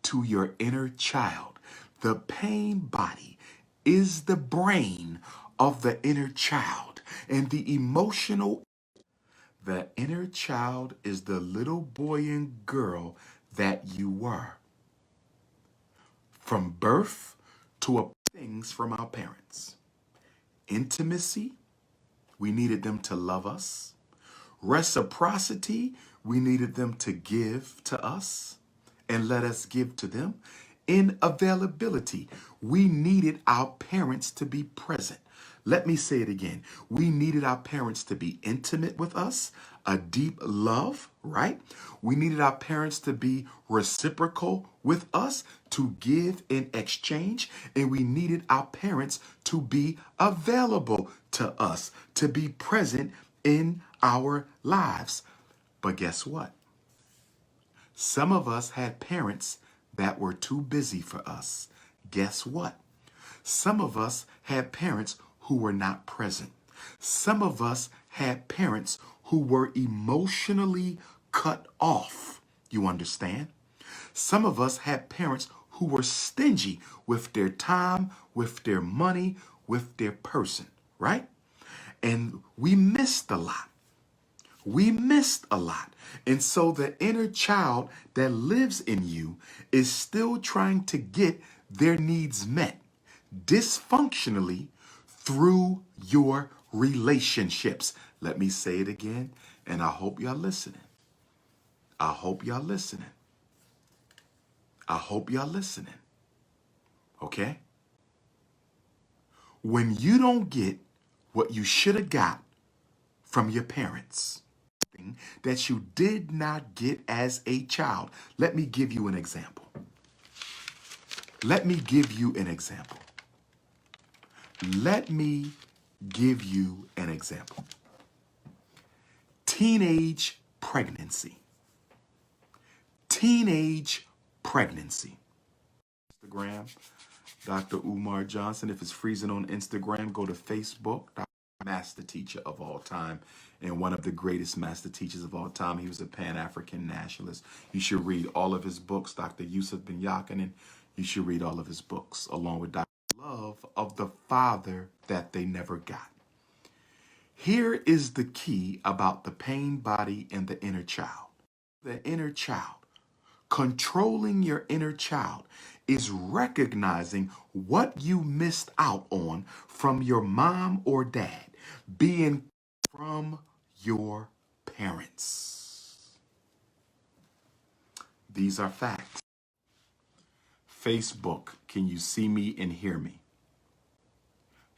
to your inner child. The pain body is the brain of the inner child, and the inner child is the little boy and girl that you were. From birth to things from our parents. Intimacy, we needed them to love us. Reciprocity, we needed them to give to us and let us give to them. In availability, we needed our parents to be present. Let me say it again. We needed our parents to be intimate with us, a deep love, right? We needed our parents to be reciprocal with us, to give in exchange, and we needed our parents to be available to us, to be present in our lives. But guess what? Some of us had parents that were too busy for us. Guess what? Some of us had parents who were not present. Some of us had parents who were emotionally cut off. You understand? Some of us had parents who were stingy with their time, with their money, with their person, right? And we missed a lot. We missed a lot. And so the inner child that lives in you is still trying to get their needs met dysfunctionally through your relationships. Let me say it again, and I hope y'all listening. I hope y'all listening. I hope y'all listening. Okay? When you don't get what you should have got from your parents, that you did not get as a child. Let me give you an example. Let me give you an example. Let me give you an example. Teenage pregnancy. Teenage pregnancy. Instagram, Dr.UmarJohnson. If it's freezing on Instagram, go to Facebook. Master teacher of all time and one of the greatest master teachers of all time. He was a Pan-African nationalist. You should read all of his books. Dr. Yusuf bin Yakinen, you should read all of his books, along with Dr. Love of the father that they never got. Here is the key about the pain body and the inner child. The inner child. Controlling your inner child is recognizing what you missed out on from your mom or dad, being from your parents. These are facts. Facebook, can you see me and hear me?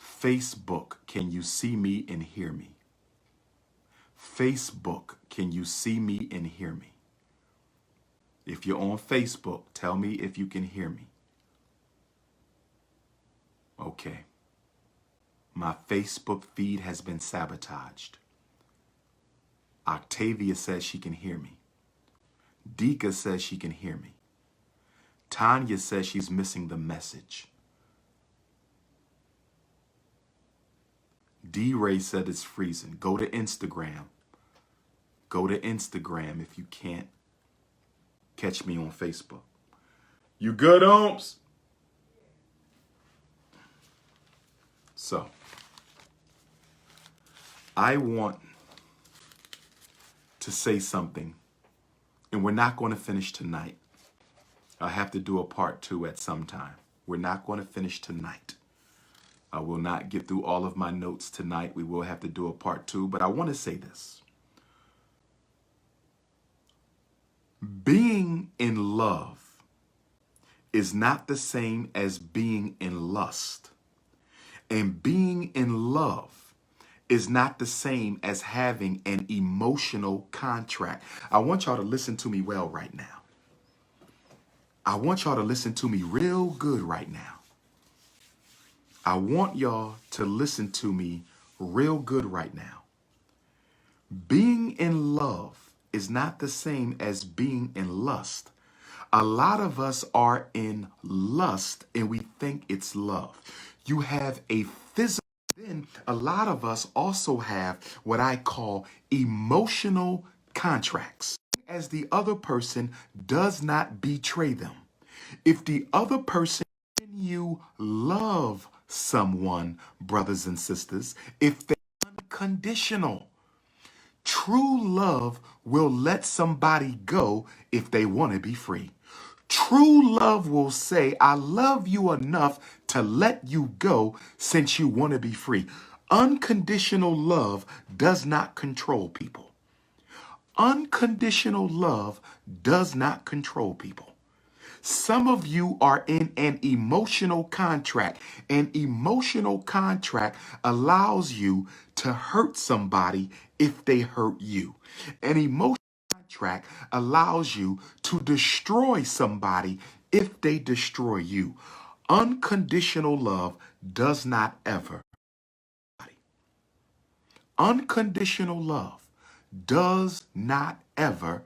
Facebook, can you see me and hear me? Facebook, can you see me and hear me? If you're on Facebook, tell me if you can hear me. Okay. My Facebook feed has been sabotaged. Octavia says she can hear me. Dika says she can hear me. Tanya says she's missing the message. D-Ray said it's freezing. Go to Instagram. Go to Instagram if you can't catch me on Facebook. You good, Ohms? So, I want to say something, and we're not going to finish tonight. I have to do a part 2 at some time. We're not going to finish tonight. I will not get through all of my notes tonight. We will have to do a part 2, but I want to say this. Being in love is not the same as being in lust. And being in love is not the same as having an emotional contract. I want y'all to listen to me well right now. I want y'all to listen to me real good right now. I want y'all to listen to me real good right now. Being in love is not the same as being in lust. A lot of us are in lust and we think it's love. You have a physical, then a lot of us also have what I call emotional contracts. As the other person does not betray them. If the other person, you love someone, brothers and sisters, if they're unconditional, true love will let somebody go if they want to be free. True love will say, I love you enough to let you go since you want to be free. Unconditional love does not control people. Unconditional love does not control people. Some of you are in an emotional contract. An emotional contract allows you to hurt somebody if they hurt you. An emotional contract allows you to destroy somebody if they destroy you. Unconditional love does not ever. Unconditional love does not ever